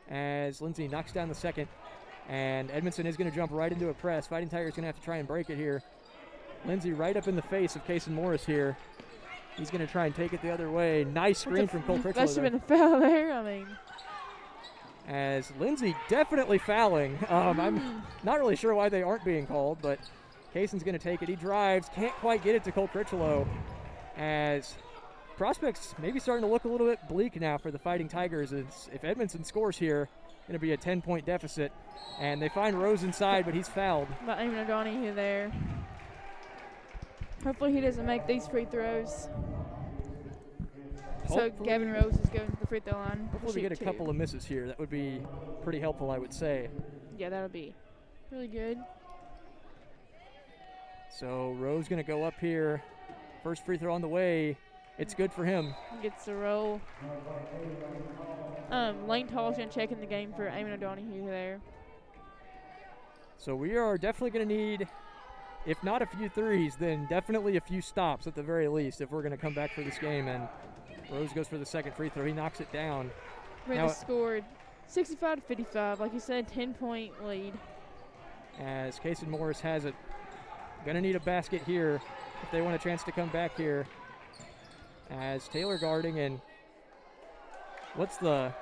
As Lindsay knocks down the second, and Edmonson is going to jump right into a press. Fighting Tigers going to have to try and break it here. Lindsay right up in the face of Kaysen Morris here. He's going to try and take it the other way. Nice screen from Cole Critchlow. That should have been a foul there. I mean, as Lindsay definitely fouling. I'm not really sure why they aren't being called, but Kayson's going to take it. He drives, can't quite get it to Cole Critchlow, as prospects maybe starting to look a little bit bleak now for the Fighting Tigers. If Edmonson scores here, going to be a 10-point deficit, and they find Rose inside, but he's fouled. Not even O'Donoghue there. Hopefully he doesn't make these free throws. So Gavin Rose is going to the free throw line. Hopefully we get a couple of misses here. That would be pretty helpful, I would say. Yeah, that would be really good. So Rose going to go up here. First free throw on the way. It's good for him. He gets the roll. Lane Tall's going to check in the game for Eamon O'Donoghue there. So we are definitely going to need, if not a few threes, then definitely a few stops at the very least if we're going to come back for this game. And Rose goes for the second free throw. He knocks it down. Raiders scored 65-55. Like you said, 10-point lead. As Kayson Morris has it. Going to need a basket here if they want a chance to come back here. As Taylor guarding, and what's the...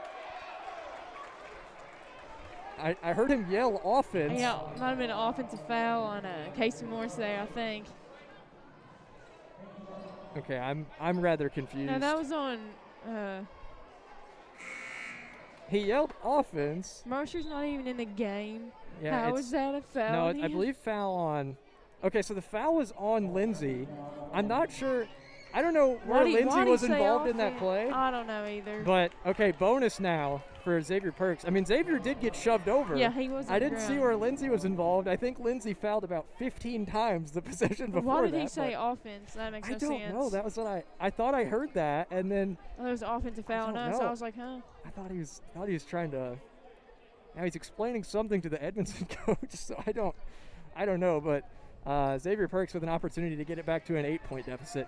I heard him yell offense. Yeah, might have been an offensive foul on Kayson Morris there, I think. Okay, I'm rather confused. No, that was on... he yelled offense. Mercer's not even in the game. Yeah, How is that a foul? No, I believe foul on... Okay, so the foul was on Lindsay. I'm not sure... I don't know where Lindsay was involved in that play. I don't know either. But, okay, bonus now for Xavier Perks. I mean, Xavier did get shoved over. Yeah, he was. I didn't see where Lindsay was involved. I think Lindsay fouled about 15 times the possession before that. Why did he say offense? That makes no sense. I don't know. That was what I thought I heard that, and then... Oh, there was an offensive foul on us. I was like, huh? I thought he was trying to... Now he's explaining something to the Edmonton coach, so I don't know. But Xavier Perks with an opportunity to get it back to an 8-point deficit.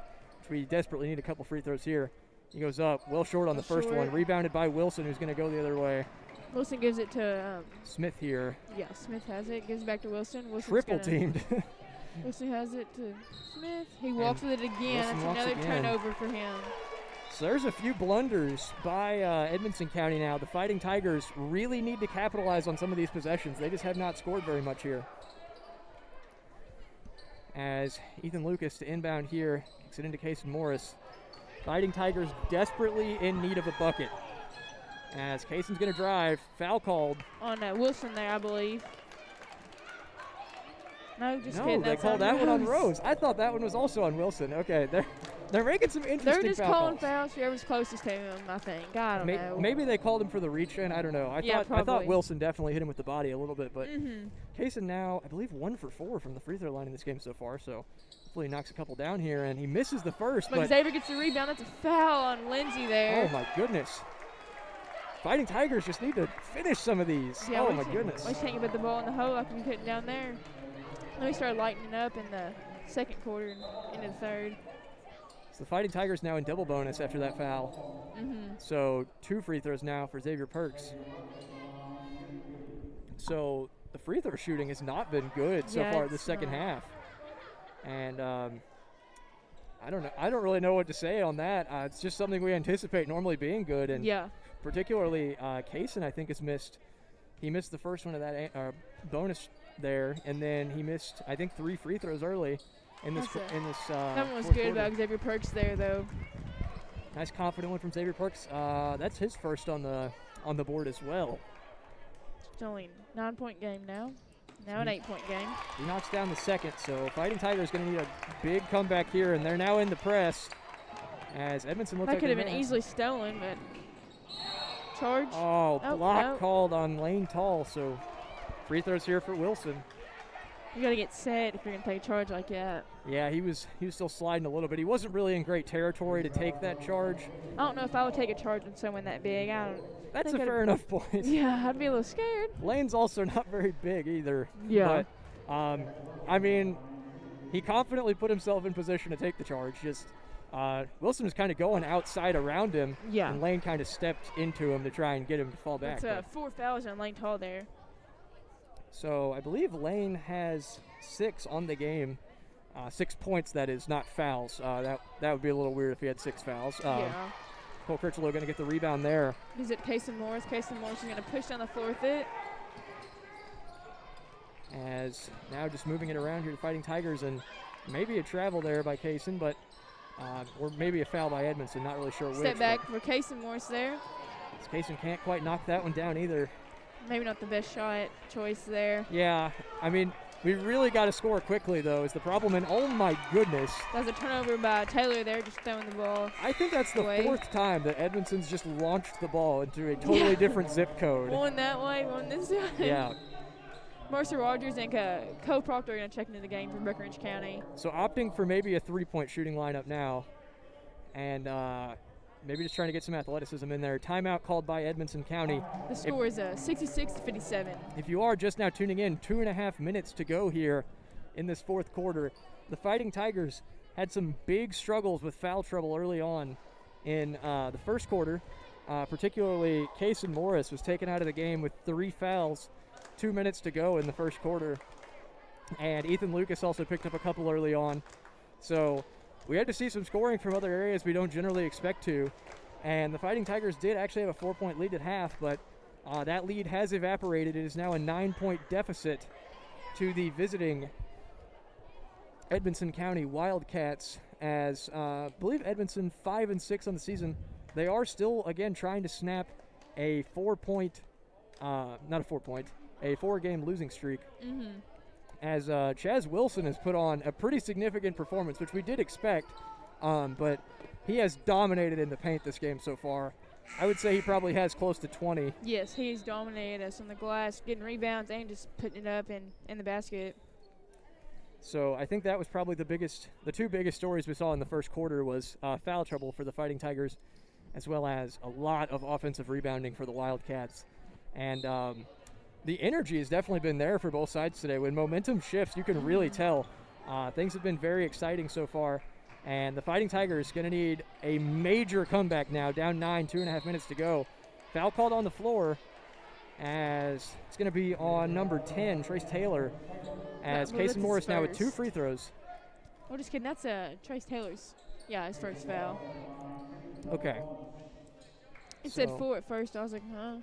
We desperately need a couple free throws here. He goes up, well short on the first one. Rebounded by Wilson, who's going to go the other way. Wilson gives it to Smith here. Yeah, Smith has it. Gives it back to Wilson. Triple teamed. Wilson has it to Smith. He walks with it again. That's another turnover for him. So there's a few blunders by Edmonson County now. The Fighting Tigers really need to capitalize on some of these possessions. They just have not scored very much here. As Ethan Lucas to inbound here, kicks it into Kayson Morris. Fighting Tigers desperately in need of a bucket. As Kayson's going to drive, foul called. On Wilson there, I believe. No, just kidding. They called that one on Rose. I thought that one was also on Wilson. Okay, they're making some interesting They're just foul calling calls. Fouls. Whoever's closest to him, I think. I don't know. Maybe they called him for the reach in. I don't know. I thought Wilson definitely hit him with the body a little bit, but Kayson now, I believe, 1 for 4 from the free throw line in this game so far. So hopefully he knocks a couple down here, and he misses the first. But Xavier gets the rebound. That's a foul on Lindsay there. Oh my goodness! Fighting Tigers just need to finish some of these. Yeah, oh my goodness! We can't put the ball in the hole like we couldn't down there. Then we started lightening up in the second quarter and into the third. So the Fighting Tigers now in double bonus after that foul. So 2 free throws now for Xavier Perks. So the free throw shooting has not been good so far this second half. And I don't know. I don't really know what to say on that. It's just something we anticipate normally being good. And particularly Kayson, I think, has missed. He missed the first one of that bonus there, and then he missed, I think, 3 free throws early in this. That one was good about Xavier Perks there, though. Nice confident one from Xavier Perks. That's his first on the board as well. It's only a 9-point game now. Now an 8-point game. He knocks down the second, so Fighting Tigers going to need a big comeback here, and they're now in the press. As Edmonson looks like that could have been easily stolen, but charge. Oh, block called on Lane Tall, so free throws here for Wilson. You got to get set if you're going to take a charge like that. Yeah, he was still sliding a little bit. He wasn't really in great territory to take that charge. I don't know if I would take a charge on someone that big. That's a fair enough point. Yeah, I'd be a little scared. Lane's also not very big either. Yeah. But, I mean, he confidently put himself in position to take the charge. Just Wilson was kind of going outside around him. Yeah. And Lane kind of stepped into him to try and get him to fall back. That's 4 fouls on Lane Tall there. So I believe Lane has 6 on the game. 6 points, that is, not fouls. That would be a little weird if he had 6 fouls. Yeah. Cole Critchlow going to get the rebound there. Gives it to Kason Morris. Kason Morris is going to push down the floor with it. As now just moving it around here to Fighting Tigers, and maybe a travel there by Kason, but or maybe a foul by Edmonson, not really sure which. Step back for Kason Morris there. Kason can't quite knock that one down either. Maybe not the best shot choice there. Yeah, I mean, we really got to score quickly, though, is the problem, and oh my goodness. That was a turnover by Taylor there, just throwing the ball. I think that's the away. 4th time that Edmonson's just launched the ball into a totally different zip code. One that way, one this way. Yeah. Mercer Rogers and Cole Proctor are going to check into the game from Breckinridge County. So opting for maybe a 3-point shooting lineup now, and maybe just trying to get some athleticism in there. Timeout called by Edmonson County. The score is 66-57. If you are just now tuning in, 2.5 minutes to go here in this 4th quarter. The Fighting Tigers had some big struggles with foul trouble early on in the 1st quarter. Particularly, Kason Morris was taken out of the game with 3 fouls. 2 minutes to go in the 1st quarter. And Ethan Lucas also picked up a couple early on. So we had to see some scoring from other areas we don't generally expect to. And the Fighting Tigers did actually have a 4-point lead at half, but that lead has evaporated. It is now a 9-point deficit to the visiting Edmonson County Wildcats, as I believe Edmonson 5-6 on the season. They are still, again, trying to snap a 4-game losing streak. Mm-hmm. As Chaz Wilson has put on a pretty significant performance, which we did expect, but he has dominated in the paint this game so far. I would say he probably has close to 20. Yes, he's dominated us on the glass, getting rebounds and just putting it up in the basket. So I think that was probably the 2 biggest stories we saw in the 1st quarter was foul trouble for the Fighting Tigers, as well as a lot of offensive rebounding for the Wildcats. And the energy has definitely been there for both sides today. When momentum shifts, you can really tell. Things have been very exciting so far. And the Fighting Tigers going to need a major comeback now, down 9, 2.5 minutes to go. Foul called on the floor, as it's going to be on number 10, Trace Taylor, as Kason Morris now with 2 free throws. Oh, just kidding. That's Trace Taylor's. Yeah, his first foul. Okay. It said 4 at first. I was like, huh?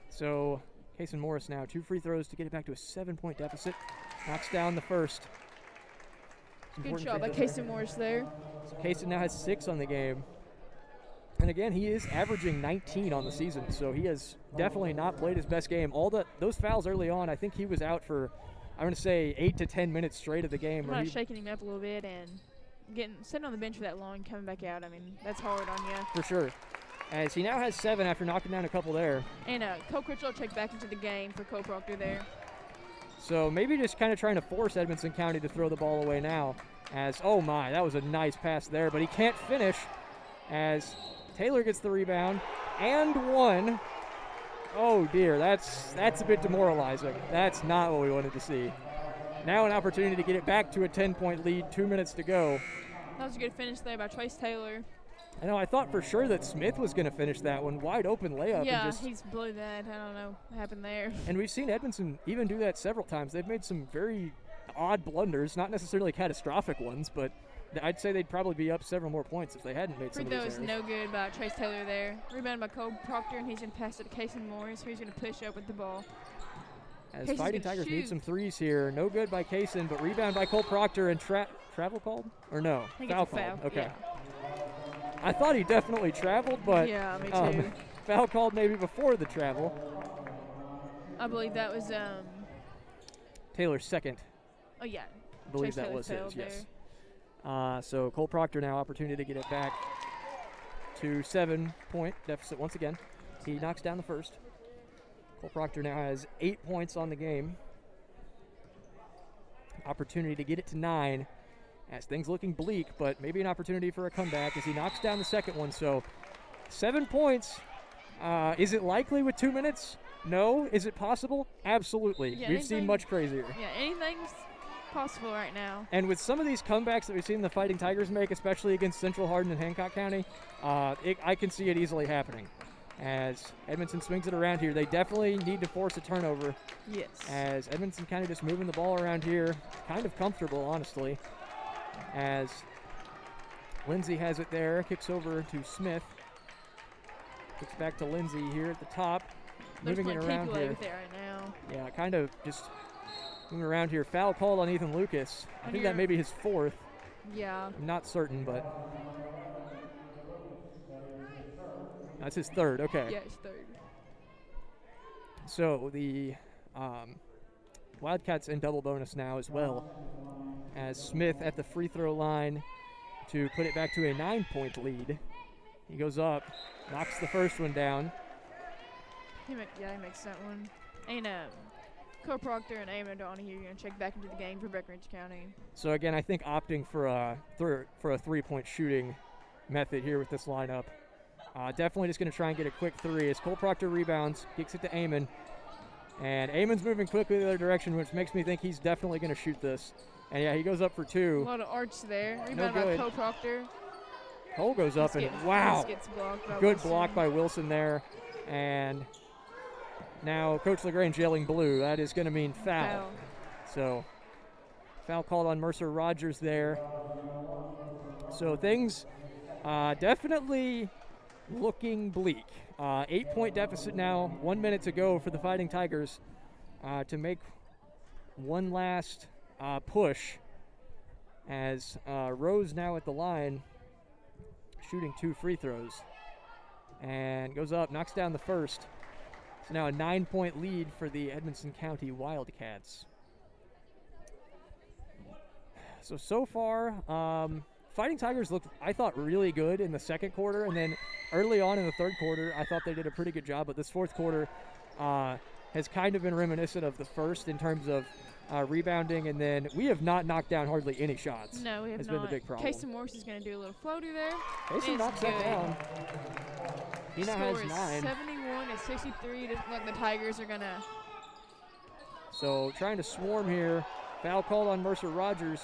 So Kason Morris now 2 free throws to get it back to a 7-point deficit. Knocks down the first. Good shot by Kason Morris there. So Kason now has 6 on the game. And again, he is averaging 19 on the season, so he has definitely not played his best game. Those fouls early on, I think he was out for, I'm going to say, 8 to 10 minutes straight of the game. I'm shaking him up a little bit and sitting on the bench for that long, coming back out. I mean, that's hard on you. For sure. As he now has 7 after knocking down a couple there. And Cole Critchlow checked back into the game for Cole Proctor there. So maybe just kind of trying to force Edmonson County to throw the ball away now. As, oh my, that was a nice pass there, but he can't finish as Taylor gets the rebound and 1. Oh dear, that's a bit demoralizing. That's not what we wanted to see. Now an opportunity to get it back to a 10-point lead, 2 minutes to go. That was a good finish there by Trace Taylor. I know, I thought for sure that Smith was going to finish that one. Wide open layup. Yeah, he's blew that. I don't know what happened there. And we've seen Edmonson even do that several times. They've made some very odd blunders, not necessarily catastrophic ones, but I'd say they'd probably be up several more points if they hadn't made some of those errors. Free throw is no good by Trace Taylor there. Rebound by Cole Proctor, and he's going to pass it to Kason Morris, who's going to push up with the ball. As Fighting Tigers need some threes here. No good by Kason, but rebound by Cole Proctor, and travel called? Or no? Foul called. Okay. Yeah. I thought he definitely traveled, but yeah, me too. Foul called maybe before the travel. I believe that was Taylor's second. Oh yeah. I believe that was his, yes. So Cole Proctor now opportunity to get it back to 7-point deficit once again. He knocks down the first. Cole Proctor now has 8 points on the game. Opportunity to get it to 9. As things looking bleak, but maybe an opportunity for a comeback as he knocks down the second one. So 7 points. Is it likely with 2 minutes? No. Is it possible? Absolutely. Yeah, we've seen much crazier. Yeah, anything's possible right now. And with some of these comebacks that we've seen the Fighting Tigers make, especially against Central Hardin and Hancock County, I can see it easily happening. as Edmonson swings it around here. They definitely need to force a turnover. Yes. As Edmonson kind of just moving the ball around here. Kind of comfortable, honestly. As Lindsay has it there. Kicks over to Smith. Kicks back to Lindsay here at the top. Moving it around here. With it right now. Yeah, kind of just moving around here. Foul called on Ethan Lucas. I think that may be his fourth. Yeah. I'm not certain, but that's his third. Okay. Yeah, his third. So the Wildcats in double bonus now as well, as Smith at the free throw line to put it back to a 9-point lead. He goes up, knocks the first one down. He makes that one. And Co Proctor and Eamon Donahue going to check back into the game for Breckenridge County. So again, I think opting for a 3-point shooting method here with this lineup. Definitely just going to try and get a quick three as Cole Proctor rebounds, kicks it to Eamon. And Eamon's moving quickly the other direction, which makes me think he's definitely going to shoot this. And yeah, he goes up for two. A lot of arch there. Rebound by Co Proctor. Cole goes up and wow. Good block by Wilson there. And now Coach LaGrange yelling blue. That is going to mean foul. So foul called on Mercer Rogers there. So things definitely looking bleak. 8-point deficit now, 1 minute to go for the Fighting Tigers to make one last push, as Rose now at the line shooting 2 free throws and goes up, knocks down the first. So now a 9-point lead for the Edmonson County Wildcats. So far, Fighting Tigers looked, I thought, really good in the second quarter, and then early on in the third quarter, I thought they did a pretty good job, but this fourth quarter has kind of been reminiscent of the first in terms of rebounding, and then we have not knocked down hardly any shots. No, we have has not. Been the big problem. Casey Morse is going to do a little floater there. Casey knocks that down. He now has 9. 71 and 63. Doesn't look like the Tigers are going to. So trying to swarm here. Foul called on Mercer Rogers.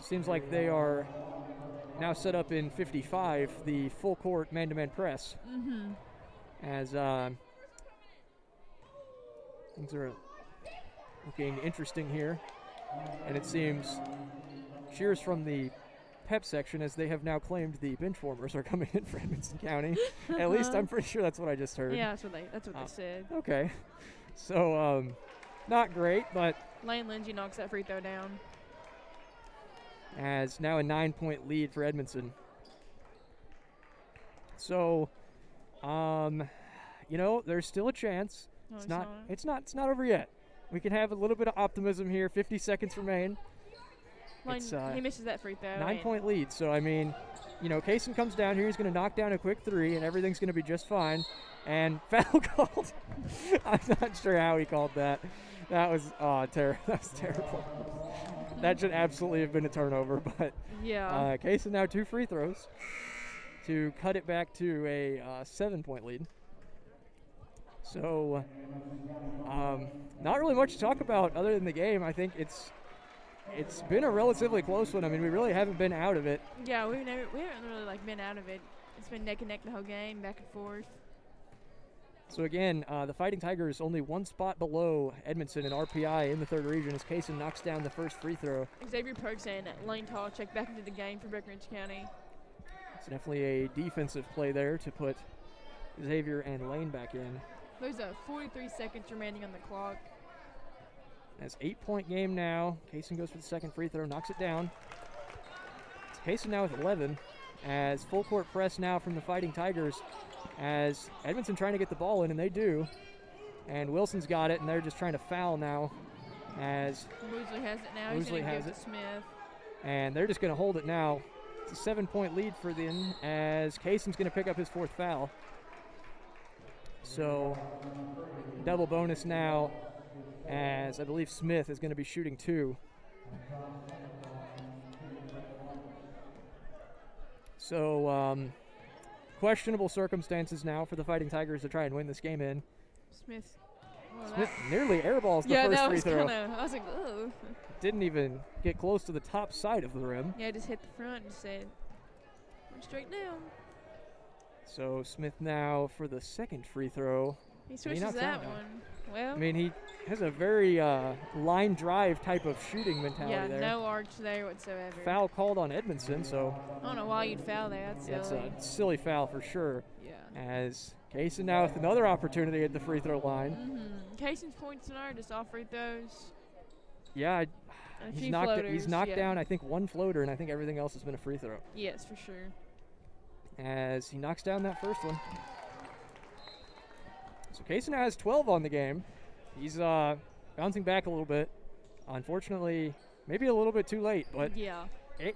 Seems like they are now set up in 55, the full court man-to-man press. Mm-hmm. As things are looking interesting here. And it seems cheers from the pep section as they have now claimed the bench warmers are coming in for Edmonson County. At least I'm pretty sure that's what I just heard. Yeah, that's what they said. Okay. So, not great, but Lane Lindsay knocks that free throw down. As now a 9-point lead for Edmonson. So, there's still a chance. No, it's not over yet. We can have a little bit of optimism here. 50 seconds remain. He misses that free throw. 9-point lead. So, I mean, Kaysen comes down here. He's going to knock down a quick three, and everything's going to be just fine. And foul called. I'm not sure how he called that. That was that was terrible. That should absolutely have been a turnover, but yeah. Kaysen now 2 free throws to cut it back to a 7-point lead. So, not really much to talk about other than the game. I think it's been a relatively close one. I mean, we really haven't been out of it. Yeah, we haven't really been out of it. It's been neck and neck the whole game, back and forth. So again, the Fighting Tigers only 1 spot below Edmonson in RPI in the third region as Kaysen knocks down the first free throw. Xavier Perk saying that Lane Tall checked back into the game for Breckenridge County. It's definitely a defensive play there to put Xavier and Lane back in. There's 43 seconds remaining on the clock. That's 8-point game now. Kaysen goes for the second free throw, knocks it down. It's Kaysen now with 11 as full court press now from the Fighting Tigers as Edmonton trying to get the ball in, and they do. And Wilson's got it, and they're just trying to foul now as Woosley has it now. Woosley has it. To Smith. And they're just going to hold it now. It's a 7-point lead for them as Kaysen's going to pick up his 4th foul. So double bonus now as I believe Smith is going to be shooting 2. So questionable circumstances now for the Fighting Tigers to try and win this game in. Smith nearly airballs the first free throw. I was like, oh. Didn't even get close to the top side of the rim. Yeah, just hit the front and said, straight down. So Smith now for the second free throw. He switches knocks that out one. Well, I mean, he has a very line drive type of shooting mentality there. yeah, no arch there whatsoever. Foul called on Edmonson, so I don't know why you'd foul there. That's it's silly. a silly foul for sure. Yeah. As Kaysen now with another opportunity at the free throw line. Kaysen's points tonight are just off free throws. Yeah, And a he's few knocked floaters, he's knocked yeah. down I think one floater, and I think everything else has been a free throw. Yes, for sure. As he knocks down that first one. So Kaysen now has 12 on the game. He's bouncing back a little bit. Unfortunately, maybe a little bit too late, but yeah.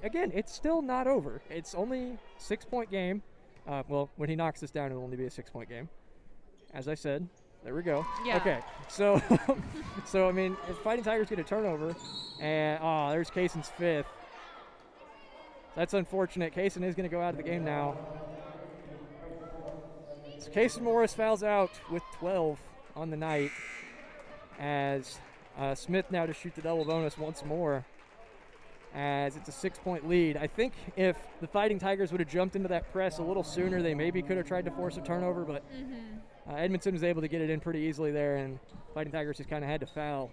Again, it's still not over. It's only 6-point game. Well, when he knocks this down, it'll only be a 6-point game. As I said, there we go. Yeah. Okay, so, so I mean, if Fighting Tigers get a turnover, and there's Kaysen's fifth. That's unfortunate. Kaysen is going to go out of the game now. So Kaysen Morris fouls out with 12 on the night, as Smith now to shoot the double bonus once more, as it's a 6-point lead. I think if the Fighting Tigers would have jumped into that press a little sooner, they maybe could have tried to force a turnover, but Edmonton was able to get it in pretty easily there, and Fighting Tigers just kind of had to foul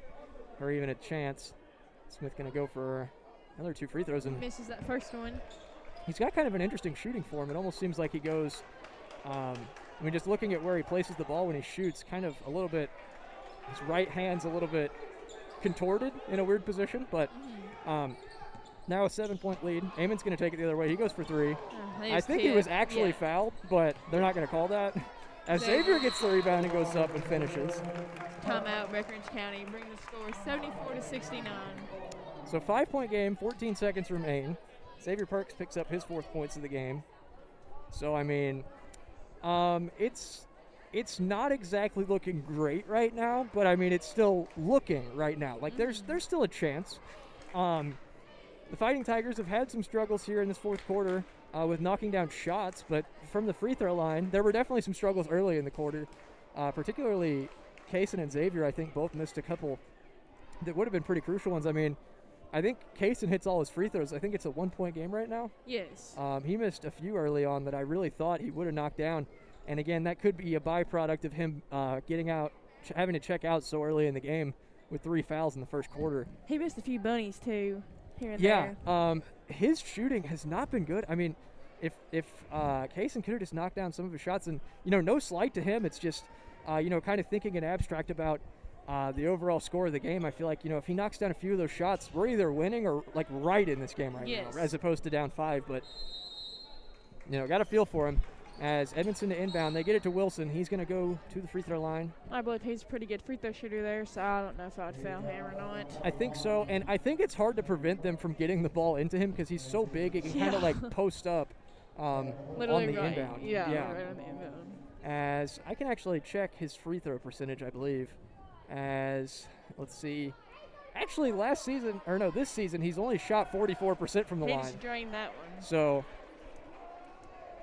or even a chance. Smith going to go for another 2 free throws, and Misses that first one. he's got kind of an interesting shooting form. It almost seems like he goes, I mean, just looking at where he places the ball when he shoots, kind of a little bit, his right hand's a little bit contorted in a weird position, but now a 7-point lead. Amon's going to take it the other way. He goes for 3. I think he was actually fouled, but they're not going to call that. As Xavier gets the rebound and goes up and finishes. Timeout, Breckenridge County. Bring the score 74-69. So 5-point game, 14 seconds remain. Xavier Parks picks up his 4th points of the game. So, I mean, it's not exactly looking great right now, but I mean, it's still looking right now. Like there's still a chance. The Fighting Tigers have had some struggles here in this 4th quarter with knocking down shots, but from the free throw line, there were definitely some struggles early in the quarter. Particularly Kaysen and Xavier, I think, both missed a couple that would have been pretty crucial ones. I mean, I think Kaysen hits all his free throws. I think it's a 1-point game right now. Yes. He missed a few early on that I really thought he would have knocked down. And again, that could be a byproduct of him getting out, having to check out so early in the game with 3 fouls in the first quarter. He missed a few bunnies, too, here and there. Yeah, his shooting has not been good. I mean, if Kaysen could have just knocked down some of his shots, and, no slight to him, it's just, kind of thinking in abstract about the overall score of the game. I feel like, if he knocks down a few of those shots, we're either winning or, like, right in this game right now, as opposed to down 5. But, got a feel for him. As Edmonton to inbound, they get it to Wilson. He's going to go to the free throw line. I believe he's a pretty good free throw shooter there, so I don't know if I'd foul him or not. I think so, and I think it's hard to prevent them from getting the ball into him because he's so big, it can kind of, like, post up on the inbound. Yeah, right on the inbound. As I can actually check his free throw percentage, I believe. As, let's see. Actually, this season, he's only shot 44% from the line. He just drained that one. So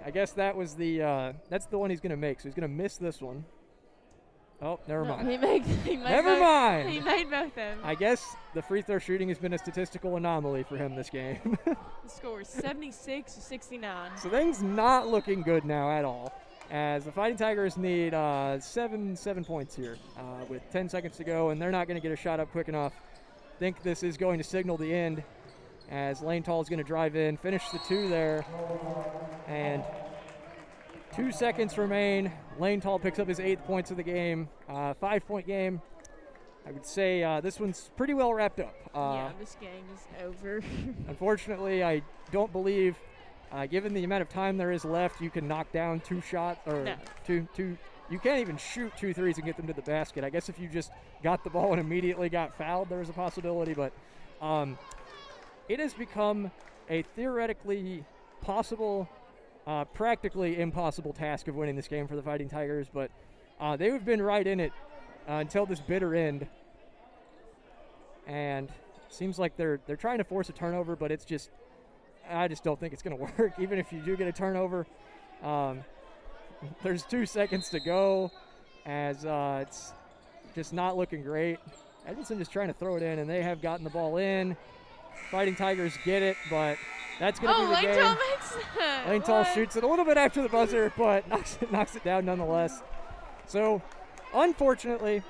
I guess that was that's the one he's going to make. So he's going to miss this one. Oh, never mind. He made never mind. He made both of them. I guess the free throw shooting has been a statistical anomaly for him this game. The score is 76-69. So things not looking good now at all, as the Fighting Tigers need 7 points here with 10 seconds to go, and they're not going to get a shot up quick enough. Think this is going to signal the end, as Lane Tall is going to drive in, finish the 2 there, and 2 seconds remain. Lane Tall picks up his 8th points of the game. 5-point game. I would say this one's pretty well wrapped up. Yeah, this game is over. Unfortunately, I don't believe, given the amount of time there is left, you can knock down 2 shots, or no. two. You can't even shoot 2 threes and get them to the basket. I guess if you just got the ball and immediately got fouled, there was a possibility, but it has become a theoretically possible, practically impossible task of winning this game for the Fighting Tigers, but they've been right in it until this bitter end, and it seems like they're trying to force a turnover, but I just don't think it's going to work. Even if you do get a turnover, there's 2 seconds to go, as it's just not looking great. Edmonson just trying to throw it in, and they have gotten the ball in. Fighting Tigers get it, but That's going to be the Lane game. Tall makes that. Lane Tall What? shoots it a little bit after the buzzer, but knocks it down nonetheless. So, unfortunately,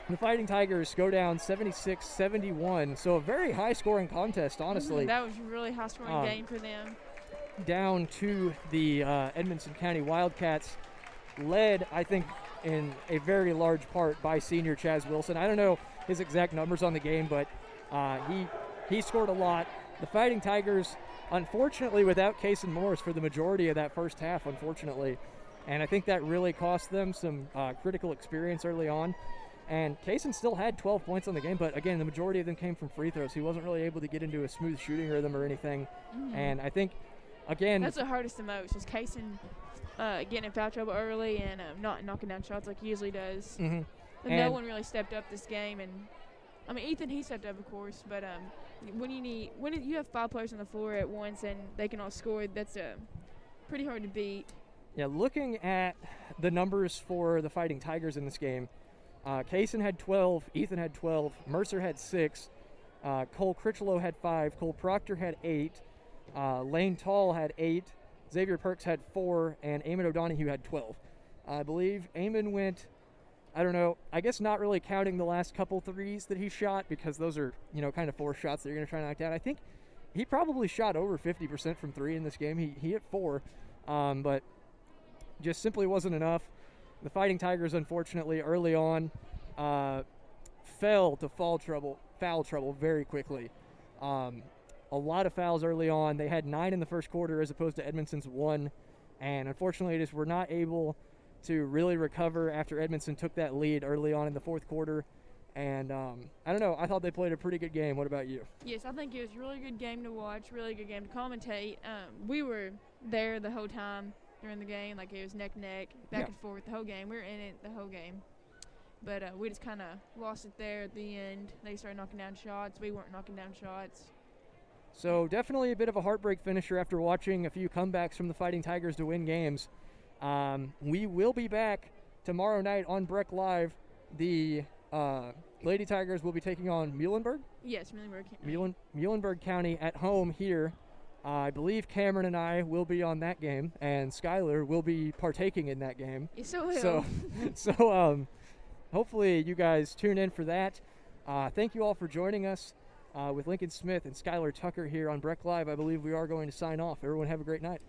the Fighting Tigers go down 76-71. So a very high-scoring contest, honestly. That was a really high-scoring game for them. Down to the Edmonson County Wildcats, led, I think, in a very large part by senior Chaz Wilson. I don't know his exact numbers on the game, but he scored a lot. The Fighting Tigers, unfortunately, without Kaysen Morris for the majority of that first half, unfortunately. And I think that really cost them some critical experience early on. And Kaysen still had 12 points on the game, but again, the majority of them came from free throws. He wasn't really able to get into a smooth shooting rhythm or anything. And I think, again, that's the hardest the most is Kaysen getting in foul trouble early and not knocking down shots like he usually does. But no one really stepped up this game. And I mean, Ethan, he stepped up, of course, but when you have 5 players on the floor at once and they can all score, that's pretty hard to beat. Yeah, looking at the numbers for the Fighting Tigers in this game, Kaysen had 12, Ethan had 12, Mercer had 6, Cole Critchlow had 5, Cole Proctor had 8, Lane Tall had 8, Xavier Perks had 4, and Eamon O'Donohue had 12. I believe Eamon went, I don't know, I guess not really counting the last couple threes that he shot, because those are, kind of 4 shots that you're going to try to knock down. I think he probably shot over 50% from 3 in this game. He hit 4, but just simply wasn't enough. The Fighting Tigers, unfortunately, early on, fell to foul trouble very quickly. A lot of fouls early on. They had 9 in the first quarter as opposed to Edmonson's 1, and unfortunately, just were not able to really recover after Edmonson took that lead early on in the fourth quarter. And I don't know. I thought they played a pretty good game. What about you? Yes, I think it was a really good game to watch, really good game to commentate. We were there the whole time during the game. Like, it was neck and neck, back and forth the whole game. We were in it the whole game. But we just kind of lost it there at the end. They started knocking down shots. We weren't knocking down shots. So definitely a bit of a heartbreak finisher after watching a few comebacks from the Fighting Tigers to win games. We will be back tomorrow night on Breck Live. The Lady Tigers will be taking on Muhlenberg. Yes, Muhlenberg County. Muhlenberg County at home here. I believe Cameron and I will be on that game, and Skylar will be partaking in that game. Yes, so will. So hopefully you guys tune in for that. Thank you all for joining us with Lincoln Smith and Skylar Tucker here on Breck Live. I believe we are going to sign off. Everyone have a great night.